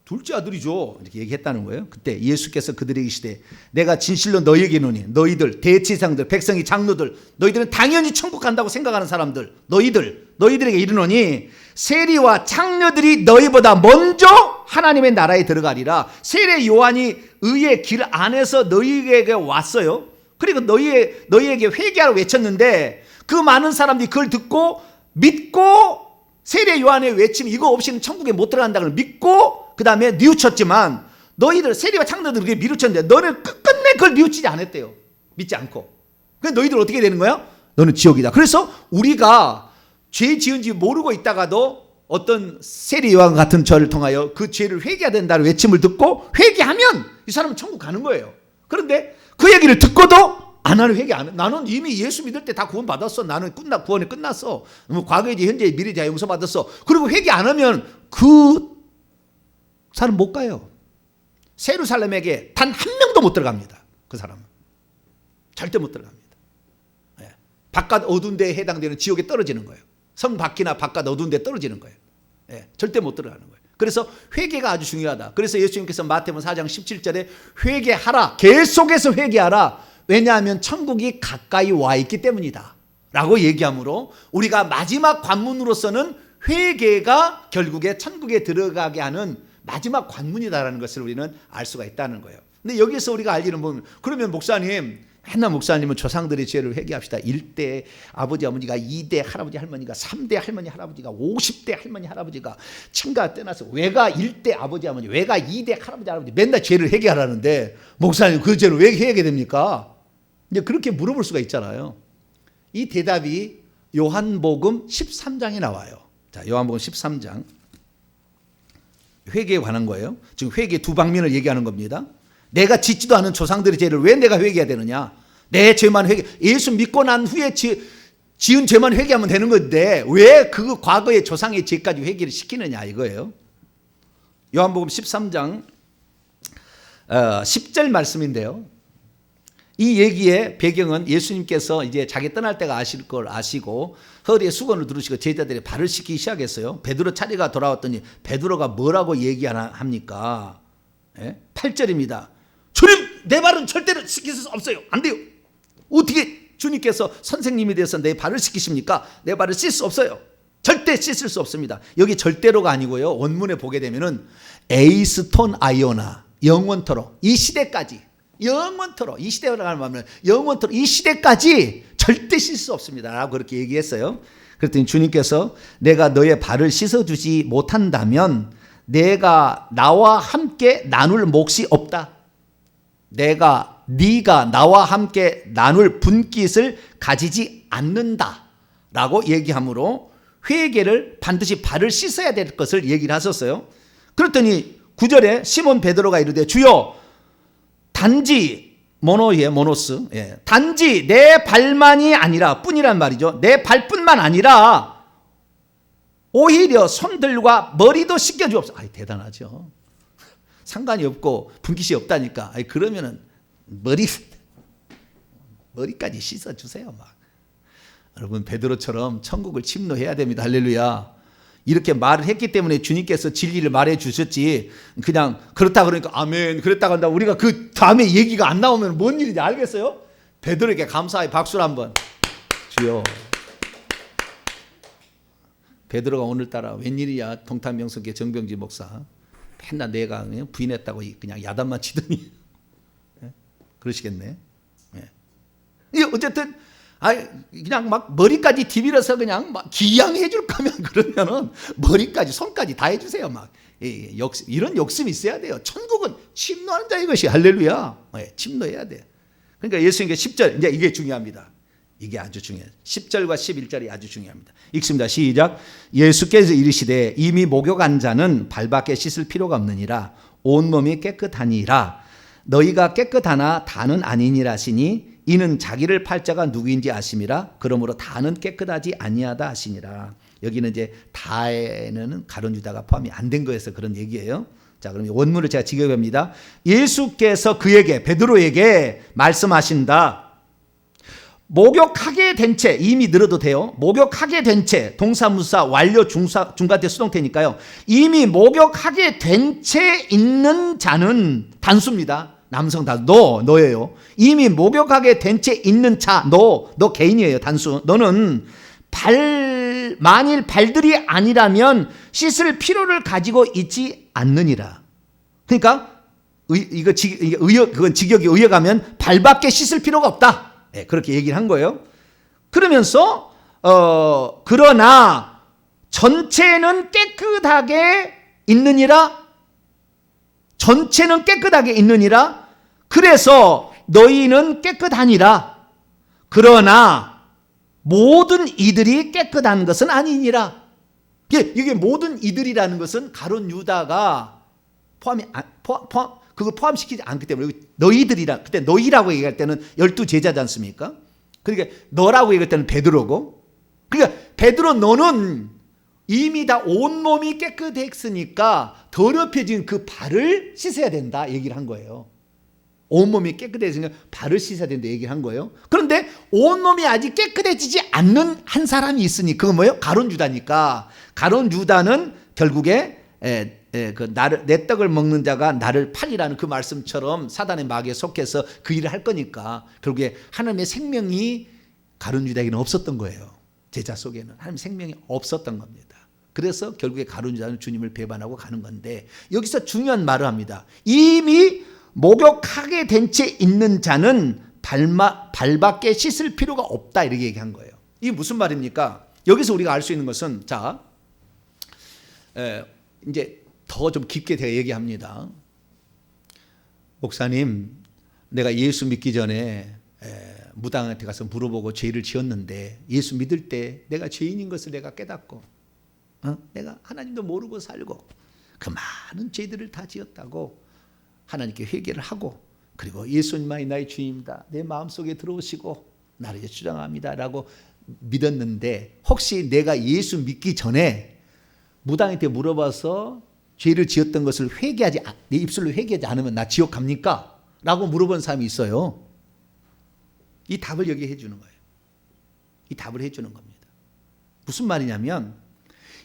둘째 아들이죠. 이렇게 얘기했다는 거예요. 그때 예수께서 그들에게 이르시되 내가 진실로 너희에게 이르노니 너희들 대제사장들 백성이 장로들 너희들은 당연히 천국 간다고 생각하는 사람들 너희들에게 이르노니 세리와 창녀들이 너희보다 먼저 하나님의 나라에 들어가리라. 세례 요한이 의의 길 안에서 너희에게 왔어요. 그리고 너희에게 회개하라고 외쳤는데 그 많은 사람들이 그걸 듣고 믿고 세례 요한의 외침 이거 없이는 천국에 못 들어간다고 믿고 그 다음에 뉘우쳤지만 너희들 세리와 창녀들이 그게 뉘우쳤는데 너는 끝끝내 그걸 뉘우치지 않았대요. 믿지 않고. 그래서 너희들 어떻게 되는 거야? 너는 지옥이다. 그래서 우리가 죄 지은지 모르고 있다가도 어떤 세리 요한 같은 저를 통하여 그 죄를 회개해야 된다는 외침을 듣고 회개하면 이 사람은 천국 가는 거예요. 그런데 그 얘기를 듣고도 안 하는 회개 안 해. 나는 이미 예수 믿을 때 다 구원 받았어. 나는 구원이 끝났어. 과거이지 현재이지 미래지 용서 받았어. 그리고 회개 안 하면 그 사람 못 가요. 세루살렘에게 단 한 명도 못 들어갑니다. 그 사람은 절대 못 들어갑니다. 바깥 어두운 데에 해당되는 지옥에 떨어지는 거예요. 성 밖이나 바깥 어두운 데 떨어지는 거예요. 절대 못 들어가는 거예요. 그래서 회개가 아주 중요하다. 그래서 예수님께서 마태복음 4장 17절에 회개하라. 계속해서 회개하라. 왜냐하면 천국이 가까이 와 있기 때문이다 라고 얘기하므로 우리가 마지막 관문으로서는 회개가 결국에 천국에 들어가게 하는 마지막 관문이다라는 것을 우리는 알 수가 있다는 거예요. 근데 여기서 우리가 알기는 보면 그러면 목사님 맨날 목사님은 조상들의 죄를 회개합시다. 1대 아버지 어머니가 2대 할아버지 할머니가 3대 할머니 할아버지가 50대 할머니 할아버지가 친가 떠나서 외가 1대 아버지 어머니 외가 2대 할아버지 할아버지 맨날 죄를 회개하라는데 목사님 그 죄를 왜 회개해야 됩니까? 이제 그렇게 물어볼 수가 있잖아요. 이 대답이 요한복음 13장에 나와요. 자, 요한복음 13장 회개에 관한 거예요. 지금 회개 두 방면을 얘기하는 겁니다. 내가 짓지도 않은 조상들의 죄를 왜 내가 회개해야 되느냐? 내 죄만 회개. 예수 믿고 난 후에 지은 죄만 회개하면 되는 건데 왜 그 과거의 조상의 죄까지 회개를 시키느냐 이거예요. 요한복음 13장 10절 말씀인데요. 이 얘기의 배경은 예수님께서 이제 자기 떠날 때가 아실 걸 아시고 허리에 수건을 두르시고 제자들의 발을 씻기 시작했어요. 베드로 차례가 돌아왔더니 베드로가 뭐라고 얘기합니까? 8절입니다. 주님 내 발은 절대로 씻길 수 없어요. 안 돼요. 어떻게 주님께서 선생님이 되어서 내 발을 씻기십니까? 내 발을 씻을 수 없어요. 절대 씻을 수 없습니다. 여기 절대로가 아니고요. 원문에 보게 되면은 에이스톤 아이오나 영원토록 이 시대까지 영원토록 이 시대로 가면 영원토록 이 시대까지 절대 씻을 수 없습니다 라고 그렇게 얘기했어요. 그랬더니 주님께서 내가 너의 발을 씻어주지 못한다면 내가 나와 함께 나눌 몫이 없다. 네가 나와 함께 나눌 분깃을 가지지 않는다 라고 얘기하므로 회개를 반드시 발을 씻어야 될 것을 얘기를 하셨어요. 그랬더니 9절에 시몬 베드로가 이르되 주여 단지 모노스 단지 내 발만이 아니라 뿐이란 말이죠. 내 발뿐만 아니라 오히려 손들과 머리도 씻겨주옵소서. 대단하죠. 상관이 없고 분깃이 없다니까. 그러면은 머리까지 씻어주세요. 막. 여러분 베드로처럼 천국을 침노해야 됩니다. 할렐루야. 이렇게 말을 했기 때문에 주님께서 진리를 말해 주셨지 그냥 그렇다 그러니까 아멘 그랬다고 한다 우리가 그 다음에 얘기가 안 나오면 뭔 일인지 알겠어요? 베드로에게 감사의 박수를 한번 주여. 베드로가 오늘따라 웬일이야 동탄명성교 정병지 목사 맨날 내가 부인했다고 그냥 야단만 치더니 그러시겠네. 어쨌든 그냥 막 머리까지 디밀어서 그냥 막 기양해 줄 거면 그러면은 머리까지 손까지 다 해주세요. 막 이런 욕심이 있어야 돼요. 천국은 침노하는 자 이것이 할렐루야. 침노해야 돼. 그러니까 예수님께 10절 이제 이게 중요합니다. 이게 아주 중요해요. 10절과 11절이 아주 중요합니다. 읽습니다. 시작. 예수께서 이르시되 이미 목욕한 자는 발밖에 씻을 필요가 없느니라 온몸이 깨끗하니라 너희가 깨끗하나 다는 아니니라 하시니 이는 자기를 팔 자가 누구인지 아심이라 그러므로 다는 깨끗하지 아니하다 하시니라. 여기는 이제 다에는 가룟 유다가 포함이 안 된 거에서 그런 얘기예요. 자, 그럼 원문을 제가 직역합니다. 예수께서 그에게 베드로에게 말씀하신다. 목욕하게 된 채, 이미 늘어도 돼요. 목욕하게 된 채, 동사무사 완료 중과태 수동태니까요. 이미 목욕하게 된 채 있는 자는 단수입니다. 남성 단수. 너예요. 이미 목욕하게 된 채 있는 자, 너 개인이에요. 단수. 너는 만일 발들이 아니라면 씻을 필요를 가지고 있지 않느니라. 그러니까 그건 직역이 의역하면 발밖에 씻을 필요가 없다. 네, 그렇게 얘기를 한 거예요. 그러면서 그러나 전체는 깨끗하게 있느니라. 전체는 깨끗하게 있느니라. 그래서 너희는 깨끗하니라. 그러나 모든 이들이 깨끗한 것은 아니니라. 이게 모든 이들이라는 것은 가룟 유다가 그걸 포함시키지 않기 때문에 너희들이라, 그때 너희라고 얘기할 때는 12제자지 않습니까? 그러니까 너라고 얘기할 때는 베드로고, 그러니까 베드로 너는 이미 다 온몸이 깨끗했으니까 더럽혀진 그 발을 씻어야 된다 얘기를 한 거예요. 온몸이 깨끗해지니까 발을 씻어야 된다 얘기를 한 거예요. 그런데 온몸이 아직 깨끗해지지 않는 한 사람이 있으니 그건 뭐예요? 가룟 유다니까. 가룟 유다는 결국에 내 떡을 먹는 자가 나를 팔리라는 그 말씀처럼 사단의 마귀에 속해서 그 일을 할 거니까 결국에 하나님의 생명이 가룟 유다에게는 없었던 거예요. 제자 속에는 하나님의 생명이 없었던 겁니다. 그래서 결국에 가룟 유다는 주님을 배반하고 가는 건데, 여기서 중요한 말을 합니다. 이미 목욕하게 된 채 있는 자는 발밖에 씻을 필요가 없다 이렇게 얘기한 거예요. 이게 무슨 말입니까? 여기서 우리가 알 수 있는 것은, 자, 이제 더 좀 깊게 제가 얘기합니다. 목사님, 내가 예수 믿기 전에 무당한테 가서 물어보고 죄를 지었는데 예수 믿을 때 내가 죄인인 것을 내가 깨닫고 내가 하나님도 모르고 살고 그 많은 죄들을 다 지었다고 하나님께 회개를 하고, 그리고 예수님만이 나의 주님이다, 내 마음속에 들어오시고 나를 주장합니다 라고 믿었는데, 혹시 내가 예수 믿기 전에 무당한테 물어봐서 죄를 지었던 것을 내 입술로 회개하지 않으면 나 지옥 갑니까? 라고 물어본 사람이 있어요. 이 답을 여기 해주는 거예요. 이 답을 해주는 겁니다. 무슨 말이냐면,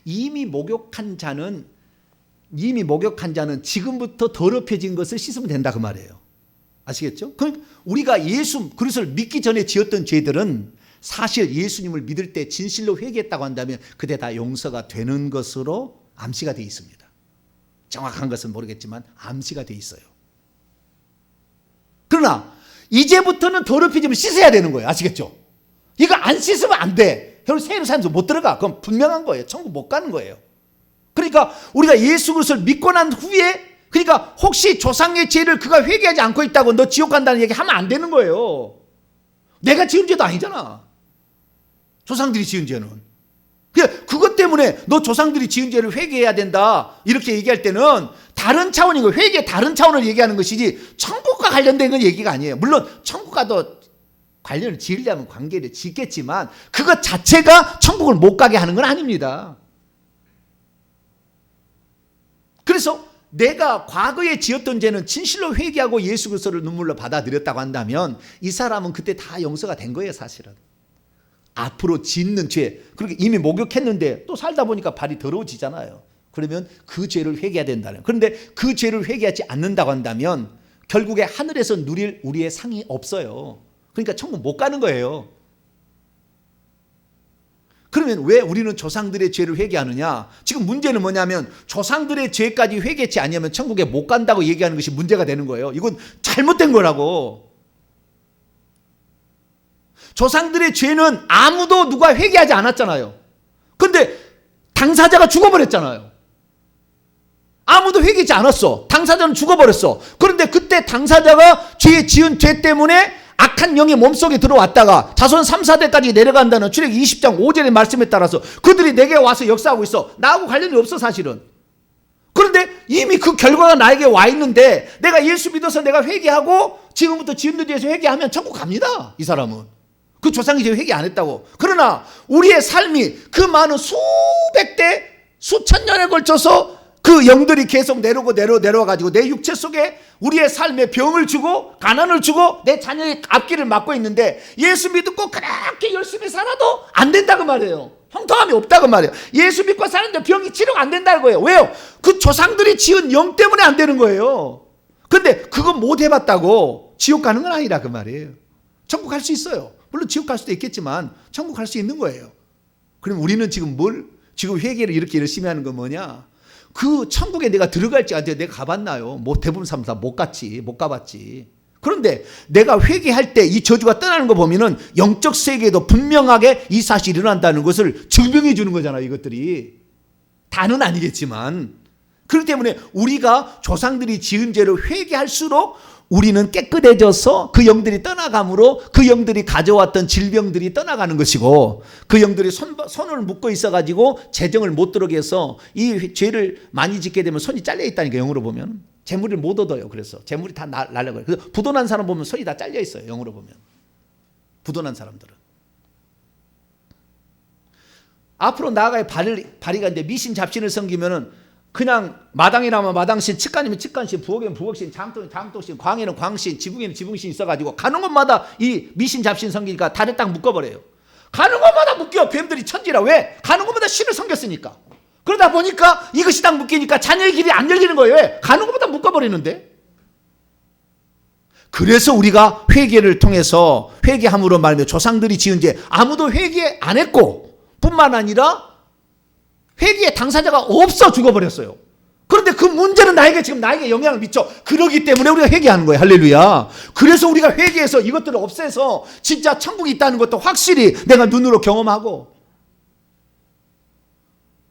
이미 목욕한 자는 지금부터 더럽혀진 것을 씻으면 된다 그 말이에요. 아시겠죠? 그러니까 우리가 예수 그리스도를 믿기 전에 지었던 죄들은 사실 예수님을 믿을 때 진실로 회개했다고 한다면 그때 다 용서가 되는 것으로 암시가 되어 있습니다. 정확한 것은 모르겠지만 암시가 되어 있어요. 그러나 이제부터는 더럽혀지면 씻어야 되는 거예요. 아시겠죠? 이거 안 씻으면 안 돼. 결국 새 예루살렘에서 못 들어가. 그건 분명한 거예요. 천국 못 가는 거예요. 그러니까 우리가 예수 그리스도를 믿고 난 후에, 그러니까 혹시 조상의 죄를 그가 회개하지 않고 있다고 너 지옥 간다는 얘기 하면 안 되는 거예요. 내가 지은 죄도 아니잖아. 조상들이 지은 죄는. 그것 때문에 너 조상들이 지은 죄를 회개해야 된다 이렇게 얘기할 때는 다른 차원인 거예요. 회개 다른 차원을 얘기하는 것이지 천국과 관련된 건 얘기가 아니에요. 물론 천국과도 관련을 지으려면 관계를 짓겠지만 그것 자체가 천국을 못 가게 하는 건 아닙니다. 그래서 내가 과거에 지었던 죄는 진실로 회개하고 예수 그리스도를 눈물로 받아들였다고 한다면 이 사람은 그때 다 용서가 된 거예요. 사실은 앞으로 짓는 죄, 그렇게 이미 목욕했는데 또 살다 보니까 발이 더러워지잖아요. 그러면 그 죄를 회개해야 된다는. 그런데 그 죄를 회개하지 않는다고 한다면 결국에 하늘에서 누릴 우리의 상이 없어요. 그러니까 천국 못 가는 거예요. 그러면 왜 우리는 조상들의 죄를 회개하느냐? 지금 문제는 뭐냐면 조상들의 죄까지 회개치 않으면 천국에 못 간다고 얘기하는 것이 문제가 되는 거예요. 이건 잘못된 거라고. 조상들의 죄는 아무도 누가 회개하지 않았잖아요. 그런데 당사자가 죽어버렸잖아요. 아무도 회개하지 않았어. 당사자는 죽어버렸어. 그런데 그때 당사자가 지은 죄 때문에 악한 영이 몸속에 들어왔다가 자손 3, 4대까지 내려간다는 출애굽기 20장 5절의 말씀에 따라서 그들이 내게 와서 역사하고 있어. 나하고 관련이 없어 사실은. 그런데 이미 그 결과가 나에게 와 있는데 내가 예수 믿어서 내가 회개하고 지금부터 지은 죄에서 회개하면 천국 갑니다. 이 사람은. 그 조상이 죄 회개 안 했다고. 그러나 우리의 삶이 그 많은 수백 대 수천 년에 걸쳐서 그 영들이 계속 내려와가지고 내 육체 속에 우리의 삶에 병을 주고 가난을 주고 내 자녀의 앞길을 막고 있는데 예수 믿고 그렇게 열심히 살아도 안 된다고 말이에요. 형통함이 없다고 말이에요. 예수 믿고 사는데 병이 치료가 안 된다는 거예요. 왜요? 그 조상들이 지은 영 때문에 안 되는 거예요. 근데 그거 못 해봤다고 지옥 가는 건 아니라 그 말이에요. 천국 갈 수 있어요. 물론 지옥 갈 수도 있겠지만 천국 갈 수 있는 거예요. 그럼 우리는 지금 지금 회개를 이렇게 열심히 하는 건 뭐냐? 그 천국에 내가 들어갈지 안 돼. 내가 가봤나요? 뭐 대부분 사람 다 못 가봤지. 그런데 내가 회개할 때 이 저주가 떠나는 거 보면은 영적 세계에도 분명하게 이 사실이 일어난다는 것을 증명해 주는 거잖아요. 이것들이 다는 아니겠지만 그렇기 때문에 우리가 조상들이 지은 죄를 회개할수록 우리는 깨끗해져서 그 영들이 떠나감으로 그 영들이 가져왔던 질병들이 떠나가는 것이고 그 영들이 손을 묶고 있어가지고 재정을 못 들어게 해서 이 죄를 많이 짓게 되면 손이 잘려 있다니까. 영으로 보면 재물을 못 얻어요. 그래서 재물이 다 날라가요. 그래서 부도난 사람 보면 손이 다 잘려 있어요. 영으로 보면 부도난 사람들은 앞으로 나아가야 발이가 이제 미신 잡신을 섬기면은 그냥 마당이라면 마당신, 측간이면 측간신, 부엌이면 부엌신, 장독이면 장독신, 광에는 광신, 지붕에는 지붕신 있어가지고 가는 곳마다 이 미신 잡신 섬기니까 다리 딱 묶어버려요. 가는 곳마다 묶여. 뱀들이 천지라. 왜? 가는 곳마다 신을 섬겼으니까. 그러다 보니까 이것이 딱 묶이니까 자녀의 길이 안 열리는 거예요. 왜? 가는 곳마다 묶어버리는데. 그래서 우리가 회개를 통해서 회개함으로 말하며 조상들이 지은 죄 아무도 회개 안 했고 뿐만 아니라 회개의 당사자가 없어 죽어버렸어요. 그런데 그 문제는 나에게 영향을 미쳐. 그러기 때문에 우리가 회개하는 거예요. 할렐루야. 그래서 우리가 회개해서 이것들을 없애서 진짜 천국이 있다는 것도 확실히 내가 눈으로 경험하고.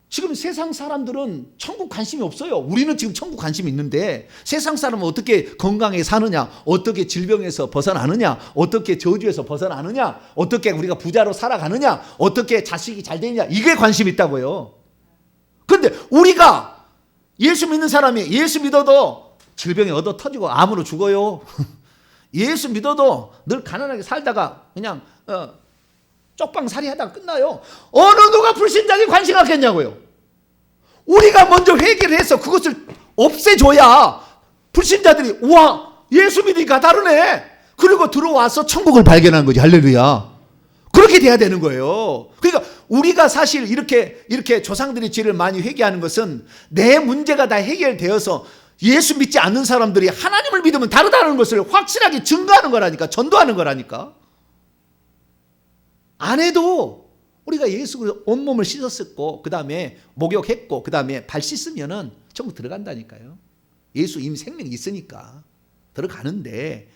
지금 세상 사람들은 천국 관심이 없어요. 우리는 지금 천국 관심이 있는데 세상 사람은 어떻게 건강하게 사느냐, 어떻게 질병에서 벗어나느냐, 어떻게 저주에서 벗어나느냐, 어떻게 우리가 부자로 살아가느냐, 어떻게 자식이 잘 되느냐, 이게 관심이 있다고요. 그런데 우리가 예수 믿는 사람이 예수 믿어도 질병이 얻어 터지고 암으로 죽어요. 예수 믿어도 늘 가난하게 살다가 그냥 쪽방살이 하다가 끝나요. 어느 누가 불신자에게 관심 갖겠냐고요. 우리가 먼저 회개를 해서 그것을 없애줘야 불신자들이 우와 예수 믿으니까 다르네. 그리고 들어와서 천국을 발견하는 거지. 할렐루야. 그렇게 돼야 되는 거예요. 그러니까 우리가 사실 이렇게 조상들이 죄를 많이 회개하는 것은 내 문제가 다 해결되어서 예수 믿지 않는 사람들이 하나님을 믿으면 다르다는 것을 확실하게 증거하는 거라니까. 전도하는 거라니까. 안 해도 우리가 예수 온몸을 씻었고 그 다음에 목욕했고 그 다음에 발 씻으면은 천국 들어간다니까요. 예수 이미 생명이 있으니까 들어가는데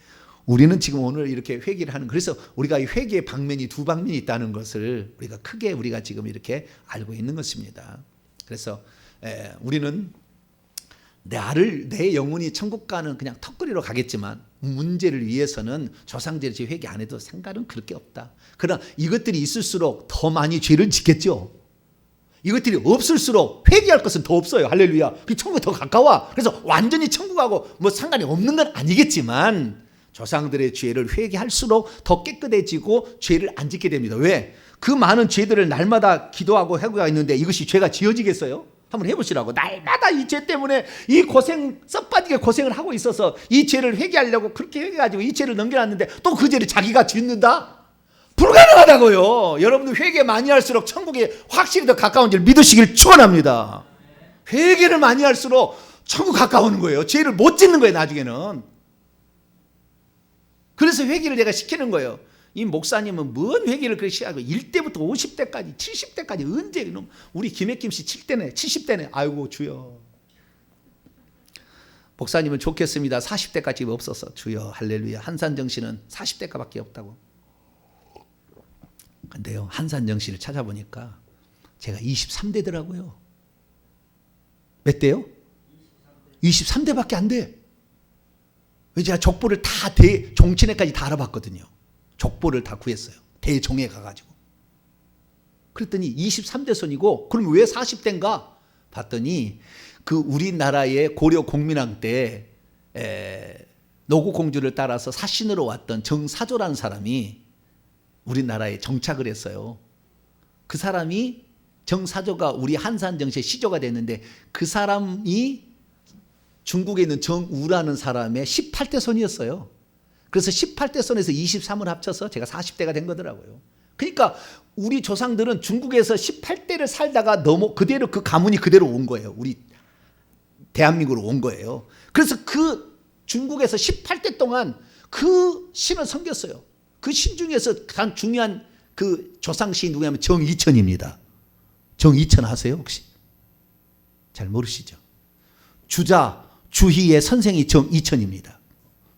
우리는 지금 오늘 이렇게 회개를 하는, 그래서 우리가 이 회개의 방면이 두 방면이 있다는 것을 우리가 크게 우리가 지금 이렇게 알고 있는 것입니다. 그래서 우리는 내 영혼이 천국 가는 그냥 턱걸이로 가겠지만 문제를 위해서는 조상들의 죄 회개 안 해도 상관은 그렇게 없다. 그러나 이것들이 있을수록 더 많이 죄를 짓겠죠. 이것들이 없을수록 회개할 것은 더 없어요. 할렐루야. 그 천국이 더 가까워. 그래서 완전히 천국하고 뭐 상관이 없는 건 아니겠지만 조상들의 죄를 회개할수록 더 깨끗해지고 죄를 안 짓게 됩니다. 왜? 그 많은 죄들을 날마다 기도하고 회개가 있는데 이것이 죄가 지어지겠어요? 한번 해보시라고. 날마다 이 죄 때문에 이 고생, 썩빠지게 고생을 하고 있어서 이 죄를 회개하려고 그렇게 회개가지고 이 죄를 넘겨놨는데 또 그 죄를 자기가 짓는다? 불가능하다고요. 여러분들 회개 많이 할수록 천국에 확실히 더 가까운 줄 믿으시길 축원합니다. 회개를 많이 할수록 천국 가까우는 거예요. 죄를 못 짓는 거예요. 나중에는. 그래서 회개를 내가 시키는 거예요. 이 목사님은 뭔 회개를 그렇게 시작하고 1대부터 50대까지 70대까지 언제 이놈 우리 김혜김 씨 7대네 70대네 아이고 주여. 목사님은 좋겠습니다. 40대까지 없었어. 주여 할렐루야. 한산정신은 40대까지밖에 없다고. 근데요 한산정신을 찾아보니까 제가 23대더라고요. 몇 대요? 23대밖에 안 돼. 제가 족보를 다 대종친회까지 다 알아봤거든요. 족보를 다 구했어요. 대종에 가가지고. 그랬더니 23대 손이고 그럼 왜 40대인가? 봤더니 그 우리나라의 고려 공민왕 때 노고공주를 따라서 사신으로 왔던 정사조라는 사람이 우리나라에 정착을 했어요. 그 사람이 정사조가 우리 한산정시의 시조가 됐는데 그 사람이 중국에 있는 정우라는 사람의 18대 손이었어요. 그래서 18대 손에서 23을 합쳐서 제가 40대가 된 거더라고요. 그러니까 우리 조상들은 중국에서 18대를 살다가 그대로 그 가문이 그대로 온 거예요. 우리 대한민국으로 온 거예요. 그래서 그 중국에서 18대 동안 그 신을 섬겼어요. 그 신 중에서 가장 중요한 그 조상 시인 누구냐면 정이천입니다. 정이천 아세요 혹시? 잘 모르시죠? 주자 주희의 선생이 정이천입니다.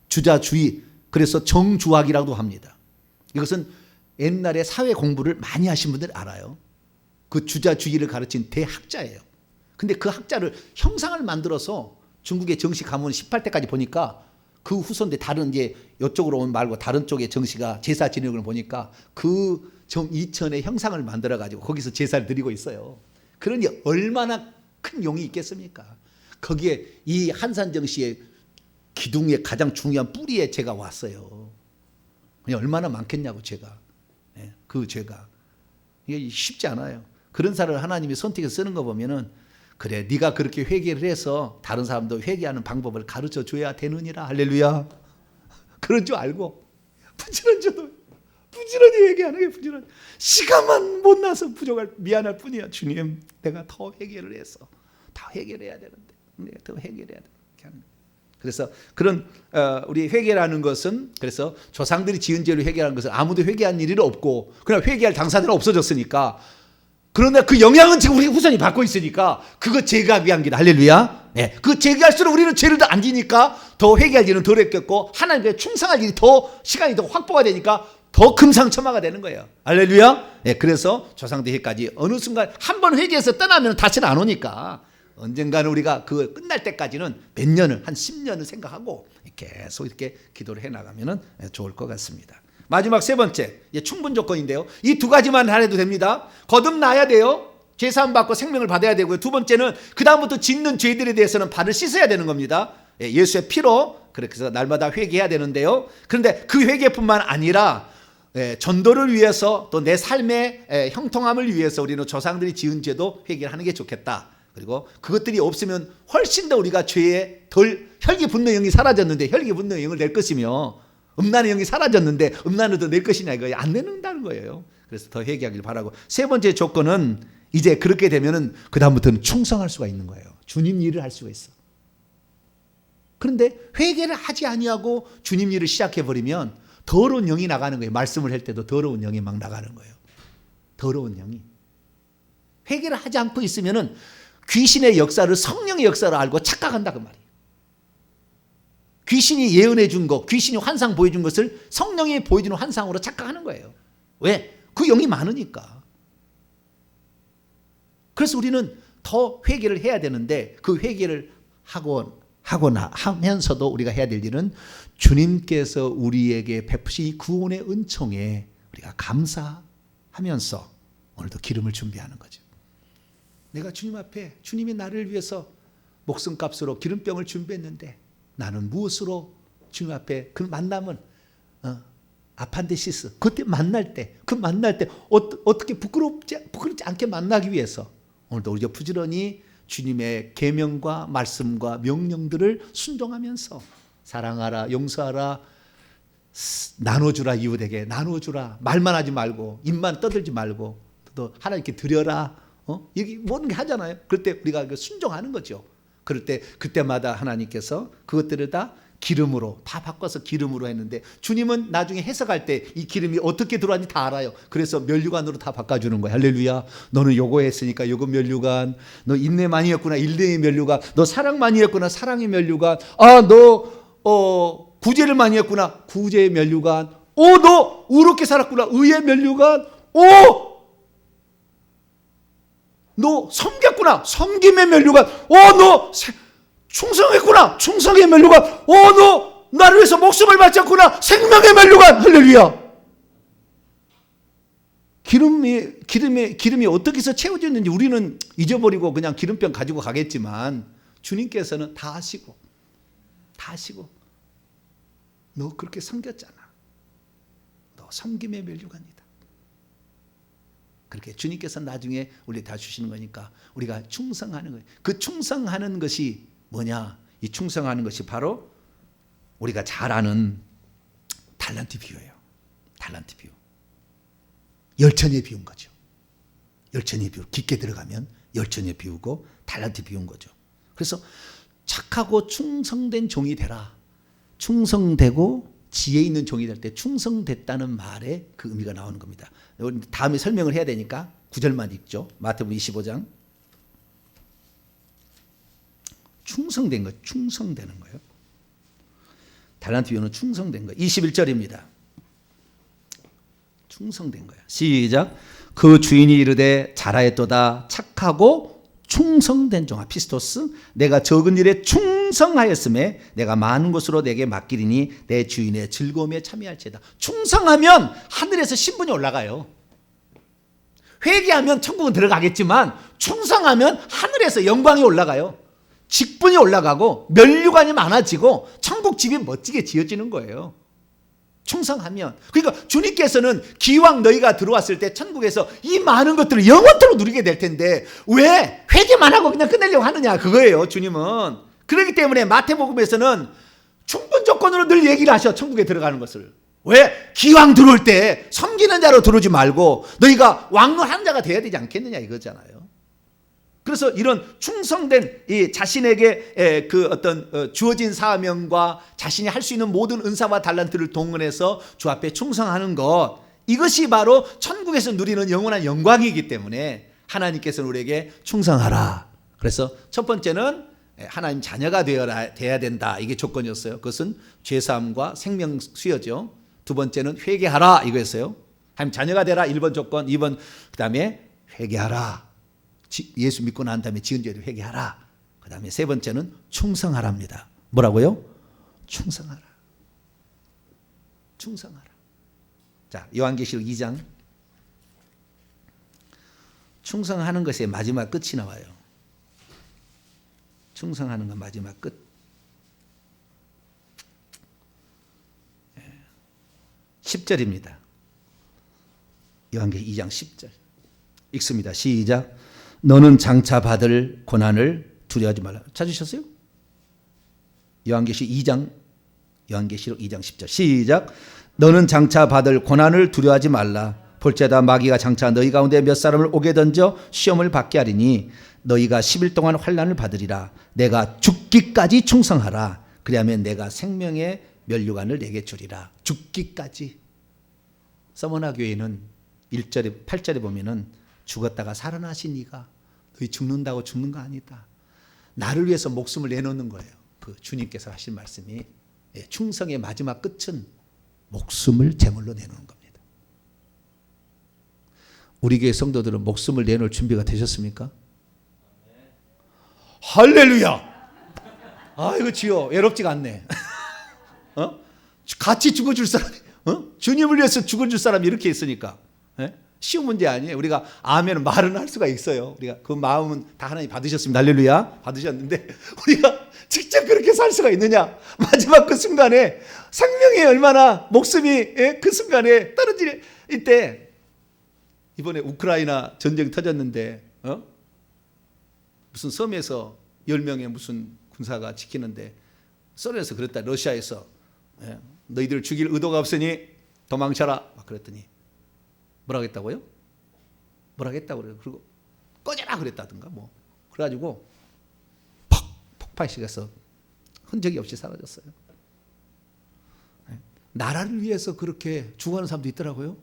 주자 주희, 그래서 정주학이라고도 합니다. 이것은 옛날에 사회 공부를 많이 하신 분들 알아요. 그 주자 주희를 가르친 대학자예요. 근데 그 학자를 형상을 만들어서 중국의 정시 가문 18대까지 보니까 그 후손들 다른 이제 이쪽으로 온 말고 다른 쪽의 정시가 제사 지내는 걸 보니까 그 정이천의 형상을 만들어 가지고 거기서 제사를 드리고 있어요. 그러니 얼마나 큰 용이 있겠습니까? 거기에 이 한산정시의 기둥의 가장 중요한 뿌리에 제가 왔어요. 얼마나 많겠냐고 제가. 그 죄가. 이게 쉽지 않아요. 그런 사람을 하나님이 선택해서 쓰는 거 보면은 그래 네가 그렇게 회개를 해서 다른 사람도 회개하는 방법을 가르쳐 줘야 되느니라. 할렐루야. 그런 줄 알고 부지런히 회개하는 게 부지런히. 시간만 못 나서 부족할 미안할 뿐이야. 주님 내가 더 회개를 해서 다 회개를 해야 되는데 내가 더 회개를 해야 돼. 그래서 그런 우리 회개라는 것은 그래서 조상들이 지은 죄로 회개하는 것은 아무도 회개한 일이 없고 그냥 회개할 당사자는 없어졌으니까 그런데 그 영향은 지금 우리 후손이 받고 있으니까 그거 제거하기 위한 길이다. 할렐루야. 네. 그 제거할수록 우리는 죄를 더 안 지니까 더 회개할 일은 덜 했겠고 하나님께 충성할 일이 더 시간이 더 확보가 되니까 더 금상첨화가 되는 거예요. 할렐루야. 네. 그래서 조상들까지 어느 순간 한 번 회개해서 떠나면 다시는 안 오니까 언젠가는 우리가 그 끝날 때까지는 몇 년을 한 10년을 생각하고 계속 이렇게 기도를 해나가면 좋을 것 같습니다. 마지막 세 번째 충분 조건인데요. 이 두 가지만 안 해도 됩니다. 거듭나야 돼요. 죄사함 받고 생명을 받아야 되고요. 두 번째는 그 다음부터 짓는 죄들에 대해서는 발을 씻어야 되는 겁니다. 예수의 피로 그렇게 해서 날마다 회개해야 되는데요. 그런데 그 회개뿐만 아니라 전도를 위해서 또 내 삶의 형통함을 위해서 우리는 조상들이 지은 죄도 회개를 하는 게 좋겠다. 그리고 그것들이 없으면 훨씬 더 우리가 죄에 덜 혈기 분노의 영이 사라졌는데 혈기 분노의 영을 낼 것이며 음란의 영이 사라졌는데 음란을 더 낼 것이냐 이거 안 내는다는 거예요. 그래서 더 회개하길 바라고 세 번째 조건은 이제 그렇게 되면은 그 다음부터는 충성할 수가 있는 거예요. 주님 일을 할 수가 있어. 그런데 회개를 하지 아니하고 주님 일을 시작해 버리면 더러운 영이 나가는 거예요. 말씀을 할 때도 더러운 영이 막 나가는 거예요. 더러운 영이. 회개를 하지 않고 있으면은 귀신의 역사를 성령의 역사로 알고 착각한다 그 말이에요. 귀신이 예언해 준 것, 귀신이 환상 보여준 것을 성령이 보여주는 환상으로 착각하는 거예요. 왜? 그 영이 많으니까. 그래서 우리는 더 회개를 해야 되는데 그 회개를 하면서도 우리가 해야 될 일은 주님께서 우리에게 베푸신 이 구원의 은총에 우리가 감사하면서 오늘도 기름을 준비하는 거죠. 내가 주님 앞에 주님이 나를 위해서 목숨값으로 기름병을 준비했는데 나는 무엇으로 주님 앞에 그 만남은 아판데시스 그때 만날 때 어떻게 부끄럽지 않게 만나기 위해서 오늘도 우리가 부지런히 주님의 계명과 말씀과 명령들을 순종하면서 사랑하라 용서하라 나눠주라 이웃에게 나눠주라 말만 하지 말고 입만 떠들지 말고 또 하나님께 드려라 여기 모든 게 하잖아요. 그럴 때 우리가 순종하는 거죠. 그럴 때 그때마다 하나님께서 그것들을 다 기름으로 다 바꿔서 기름으로 했는데 주님은 나중에 해석할 때 이 기름이 어떻게 들어왔는지 다 알아요. 그래서 면류관으로 다 바꿔주는 거예요. 할렐루야. 너는 요거 했으니까 요거 면류관. 너 인내 많이 했구나 인내의 면류관. 너 사랑 많이 했구나 사랑의 면류관. 너 구제를 많이 했구나 구제의 면류관. 너 의롭게 살았구나 의의 면류관. 너 섬겼구나 섬김의 면류관. 너 충성했구나 충성의 면류관. 너 나를 위해서 목숨을 바쳤구나 생명의 면류관. 할렐루야. 기름이 어떻게 해서 채워졌는지 우리는 잊어버리고 그냥 기름병 가지고 가겠지만 주님께서는 다 아시고 너 그렇게 섬겼잖아. 너 섬김의 면류관이다. 그렇게 주님께서 나중에 우리 다 주시는 거니까 우리가 충성하는 거예요. 그 충성하는 것이 뭐냐? 이 충성하는 것이 바로 우리가 잘 아는 달란트 비유예요. 달란트 비유. 열천에 비운 거죠. 열천에 비유. 깊게 들어가면 열천에 비우고 달란트 비운 거죠. 그래서 착하고 충성된 종이 되라. 충성되고 지혜 있는 종이 될 때 충성됐다는 말에 그 의미가 나오는 겁니다. 다음에 설명을 해야 되니까 9절만 읽죠. 마태복음 25장. 충성된 거, 충성되는 거예요. 달란트 비유는 충성된 거. 21절입니다. 충성된 거야. 시작. 그 주인이 이르되 잘하였도다. 착하고 충성된 종아 피스토스, 내가 적은 일에 충성하였음에 내가 많은 것으로 내게 맡기리니 내 주인의 즐거움에 참여할지어다. 충성하면 하늘에서 신분이 올라가요. 회개하면 천국은 들어가겠지만 충성하면 하늘에서 영광이 올라가요. 직분이 올라가고 면류관이 많아지고 천국 집이 멋지게 지어지는 거예요. 충성하면. 그러니까 주님께서는 기왕 너희가 들어왔을 때 천국에서 이 많은 것들을 영원토록 누리게 될 텐데 왜 회개만 하고 그냥 끝내려고 하느냐, 그거예요. 주님은. 그렇기 때문에 마태복음에서는 충분 조건으로 늘 얘기를 하셔. 천국에 들어가는 것을. 왜? 기왕 들어올 때 섬기는 자로 들어오지 말고 너희가 왕노하는 자가 돼야 되지 않겠느냐 이거잖아요. 그래서 이런 충성된 이 자신에게 그 어떤 주어진 사명과 자신이 할 수 있는 모든 은사와 달란트를 동원해서 주 앞에 충성하는 것, 이것이 바로 천국에서 누리는 영원한 영광이기 때문에 하나님께서는 우리에게 충성하라. 그래서 첫 번째는 하나님 자녀가 되어야 된다. 이게 조건이었어요. 그것은 죄사함과 생명 수여죠. 두 번째는 회개하라 이거였어요. 하나님 자녀가 되라 1번 조건, 2번 그 다음에 회개하라. 예수 믿고 난 다음에 지은 죄를 회개하라. 그 다음에 세 번째는 충성하랍니다. 뭐라고요? 충성하라. 충성하라. 자, 요한계시록 2장. 충성하는 것의 마지막 끝이 나와요. 충성하는 것 마지막 끝. 10절입니다. 요한계시록 2장 10절. 읽습니다. 시작. 너는 장차 받을 고난을 두려워하지 말라. 찾으셨어요? 요한계시록 2장 10절. 시작. 너는 장차 받을 고난을 두려워하지 말라. 볼지어다 마귀가 장차 너희 가운데 몇 사람을 오게 던져 시험을 받게 하리니 너희가 10일 동안 환난을 받으리라. 내가 죽기까지 충성하라. 그리하면 내가 생명의 면류관을 내게 주리라. 죽기까지. 서머나 교회는 1절에 8절에 보면은 죽었다가 살아나신 이가 너희 죽는다고 죽는 거 아니다. 나를 위해서 목숨을 내놓는 거예요. 그 주님께서 하신 말씀이 충성의 마지막 끝은 목숨을 제물로 내놓는 겁니다. 우리 교회 성도들은 목숨을 내놓을 준비가 되셨습니까? 할렐루야. 아 이거 지요 외롭지가 않네. 같이 죽어줄 사람이 주님을 위해서 죽어줄 사람이 이렇게 있으니까 쉬운 문제 아니에요. 우리가 아멘 말은 할 수가 있어요. 우리가 그 마음은 다 하나님 받으셨습니다. 할렐루야. 받으셨는데 우리가 직접 그렇게 살 수가 있느냐. 마지막 그 순간에 생명이 얼마나 목숨이 그 순간에 떨어질 때 이번에 우크라이나 전쟁이 터졌는데 무슨 섬에서 10명의 무슨 군사가 지키는데 소련에서 그랬다. 러시아에서 너희들 죽일 의도가 없으니 도망쳐라. 막 그랬더니 뭐라고 했다고요? 뭐라고 했다고 그래요. 그리고 꺼져라 그랬다든가 뭐. 그래가지고 폭발시켜서 흔적이 없이 사라졌어요. 나라를 위해서 그렇게 죽어가는 사람도 있더라고요.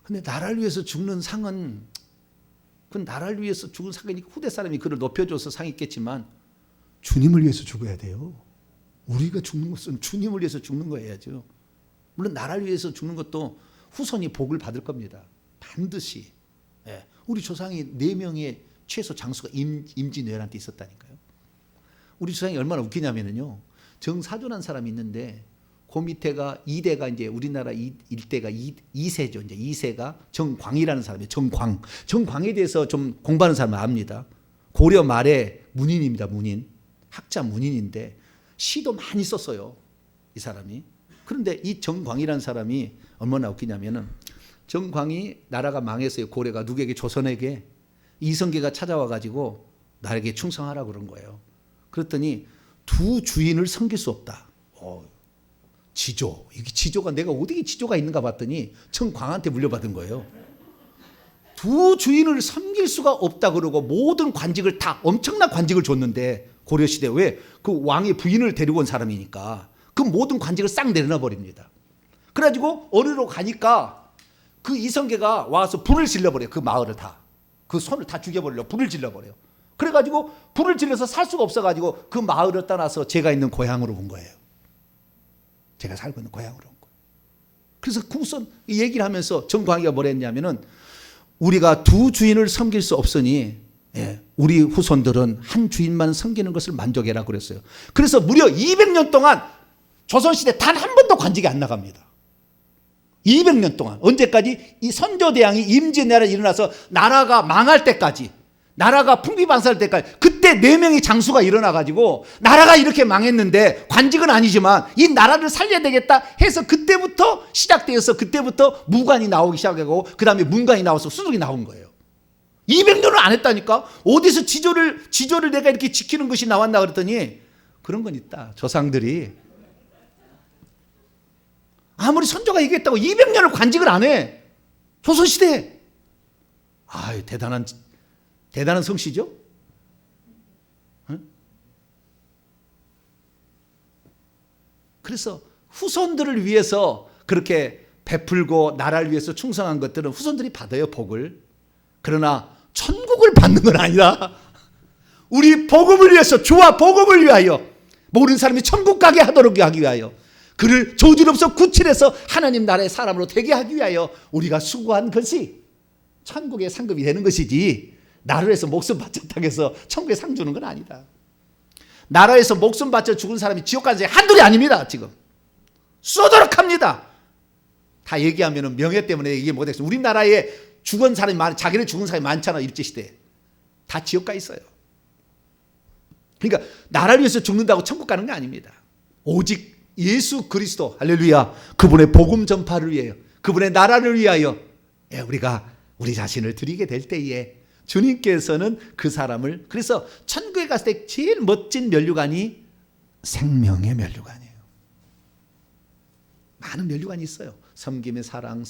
근데 나라를 위해서 죽는 상은 그 나라를 위해서 죽은 상이니까 후대 사람이 그를 높여줘서 상이 있겠지만 주님을 위해서 죽어야 돼요. 우리가 죽는 것은 주님을 위해서 죽는 거여야죠. 물론 나라를 위해서 죽는 것도 후손이 복을 받을 겁니다. 반드시. 우리 조상이 4명의 최소 장수가 임진왜란때 있었다니까요. 우리 조상이 얼마나 웃기냐면요. 정사존한 사람이 있는데 그 밑에가 2대가 이제 우리나라 일대가 2세죠. 이제 2세가 정광이라는 사람이에요. 정광. 정광에 대해서 좀 공부하는 사람은 압니다. 고려 말에 문인입니다. 문인. 학자 문인인데 시도 많이 썼어요. 이 사람이. 그런데 이 정광이라는 사람이 얼마나 웃기냐면은 정광이 나라가 망했어요. 고려가 누구에게? 조선에게. 이성계가 찾아와 가지고 나에게 충성하라 그런 거예요. 그랬더니 두 주인을 섬길 수 없다. 지조. 이게 지조가 내가 어디에 지조가 있는가 봤더니 정광한테 물려받은 거예요. 두 주인을 섬길 수가 없다 그러고 모든 관직을 다 엄청난 관직을 줬는데 고려시대 왜? 그 왕의 부인을 데리고 온 사람이니까 그 모든 관직을 싹 내려놔 버립니다. 그래가지고 어디로 가니까 그 이성계가 와서 불을 질러버려요. 그 마을을 다. 그 손을 다 죽여버리려고 불을 질러버려요. 그래가지고 불을 질러서 살 수가 없어가지고 그 마을을 떠나서 제가 있는 고향으로 온 거예요. 제가 살고 있는 고향으로 온 거예요. 그래서 그 우선 이 얘기를 하면서 정광이가 뭐라 했냐면은 우리가 두 주인을 섬길 수 없으니 우리 후손들은 한 주인만 섬기는 것을 만족해라 그랬어요. 그래서 무려 200년 동안 조선시대 단 한 번도 관직이 안 나갑니다. 200년 동안. 언제까지? 이 선조대왕이 임진왜란이 일어나서 나라가 망할 때까지, 나라가 풍비박산할 때까지, 그때 4명의 장수가 일어나가지고 나라가 이렇게 망했는데 관직은 아니지만 이 나라를 살려야 되겠다 해서 그때부터 시작되어서 그때부터 무관이 나오기 시작하고 그 다음에 문관이 나와서 수석이 나온 거예요. 200년을 안 했다니까. 어디서 지조를 내가 이렇게 지키는 것이 나왔나 그랬더니 그런 건 있다. 조상들이 아무리 선조가 얘기했다고 200년을 관직을 안 해. 조선시대에. 아유, 대단한 성씨죠? 응? 그래서 후손들을 위해서 그렇게 베풀고 나라를 위해서 충성한 것들은 후손들이 받아요, 복을. 그러나 천국을 받는 건 아니다. 우리 복음을 위해서, 주와 복음을 위하여 모든 사람이 천국 가게 하도록 하기 위하여 그를 저주롭서 구칠해서 하나님 나라의 사람으로 되게 하기 위하여 우리가 수고한 것이 천국의 상급이 되는 것이지 나라에서 목숨 바쳤다고 해서 천국에 상 주는 건 아니다. 나라에서 목숨 바쳐 죽은 사람이 지옥 가는 사람이 한둘이 아닙니다. 지금 쏘도록 합니다. 다 얘기하면 명예 때문에 얘기 못했어요. 우리나라에 죽은 사람이 자기네 죽은 사람이 많잖아. 일제시대에 다 지옥 가 있어요. 그러니까 나라를 위해서 죽는다고 천국 가는 게 아닙니다. 오직 예수 그리스도, 할렐루야, 그분의 복음 전파를 위하여, 그분의 나라를 위하여 우리가 우리 자신을 드리게 될 때에 주님께서는 그 사람을, 그래서 천국에 갔을 때 제일 멋진 면류관이 생명의 면류관이에요. 많은 면류관이 있어요. 섬김의 사랑,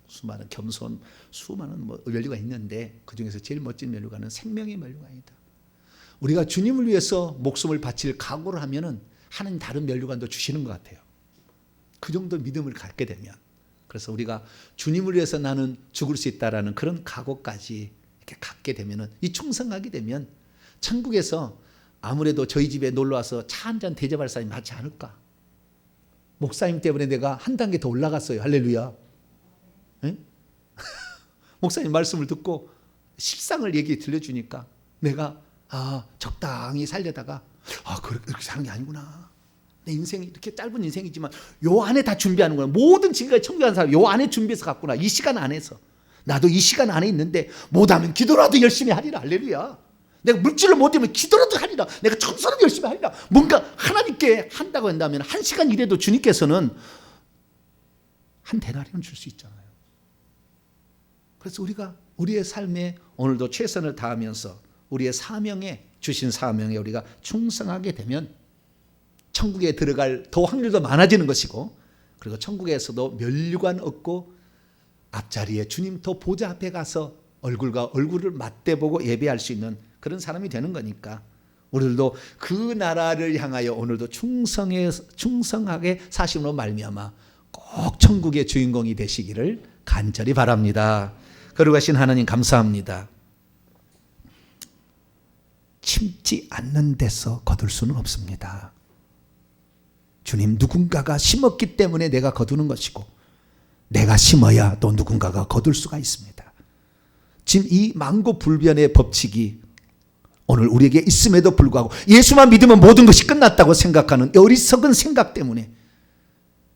수많은 겸손, 수많은 면류관이 있는데 그 중에서 제일 멋진 면류관은 생명의 면류관이다. 우리가 주님을 위해서 목숨을 바칠 각오를 하면은 하나님 다른 면류관도 주시는 것 같아요. 그 정도 믿음을 갖게 되면. 그래서 우리가 주님을 위해서 나는 죽을 수 있다라는 그런 각오까지 이렇게 갖게 되면은, 이 충성하게 되면 천국에서 아무래도 저희 집에 놀러 와서 차 한 잔 대접할 사람이 많지 않을까. 목사님 때문에 내가 한 단계 더 올라갔어요. 할렐루야. 목사님 말씀을 듣고 실상을 얘기 들려주니까 내가 적당히 살려다가 그렇게 사는 게 아니구나. 내 인생이 이렇게 짧은 인생이지만 요 안에 다 준비하는구나. 모든 지금까지 청구한 사람 요 안에 준비해서 갔구나. 이 시간 안에서. 나도 이 시간 안에 있는데 못하면 기도라도 열심히 하리라. 할렐루야. 내가 물질을 못하면 기도라도 하리라. 내가 청소라도 열심히 하리라. 뭔가 하나님께 한다고 한다면 1시간 일해도 주님께서는 한 데나리온 줄 수 있잖아요. 그래서 우리가 우리의 삶에 오늘도 최선을 다하면서 우리의 사명에, 주신 사명에 우리가 충성하게 되면 천국에 들어갈 더 확률도 많아지는 것이고, 그리고 천국에서도 면류관 얻고 앞자리에 주님 더 보좌 앞에 가서 얼굴과 얼굴을 맞대보고 예배할 수 있는 그런 사람이 되는 거니까 우리들도 그 나라를 향하여 오늘도 충성하게 사심으로 말미암아 꼭 천국의 주인공이 되시기를 간절히 바랍니다. 거룩하신 하나님 감사합니다. 심지 않는 데서 거둘 수는 없습니다. 주님, 누군가가 심었기 때문에 내가 거두는 것이고 내가 심어야 또 누군가가 거둘 수가 있습니다. 지금 이 만고불변의 법칙이 오늘 우리에게 있음에도 불구하고 예수만 믿으면 모든 것이 끝났다고 생각하는 어리석은 생각 때문에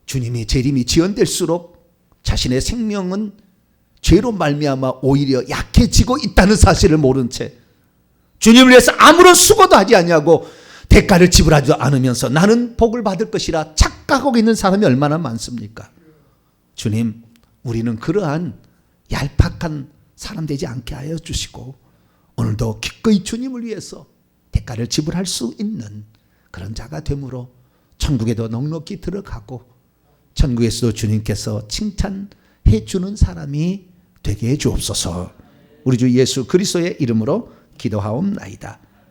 주님이 재림이 지연될수록 자신의 생명은 죄로 말미암아 오히려 약해지고 있다는 사실을 모른 채 주님을 위해서 아무런 수고도 하지 아니하고 대가를 지불하지도 않으면서 나는 복을 받을 것이라 착각하고 있는 사람이 얼마나 많습니까? 주님, 우리는 그러한 얄팍한 사람 되지 않게 하여 주시고 오늘도 기꺼이 주님을 위해서 대가를 지불할 수 있는 그런 자가 되므로 천국에도 넉넉히 들어가고 천국에서도 주님께서 칭찬해 주는 사람이 되게 해 주옵소서. 우리 주 예수 그리스도의 이름으로 기도하옵나이다.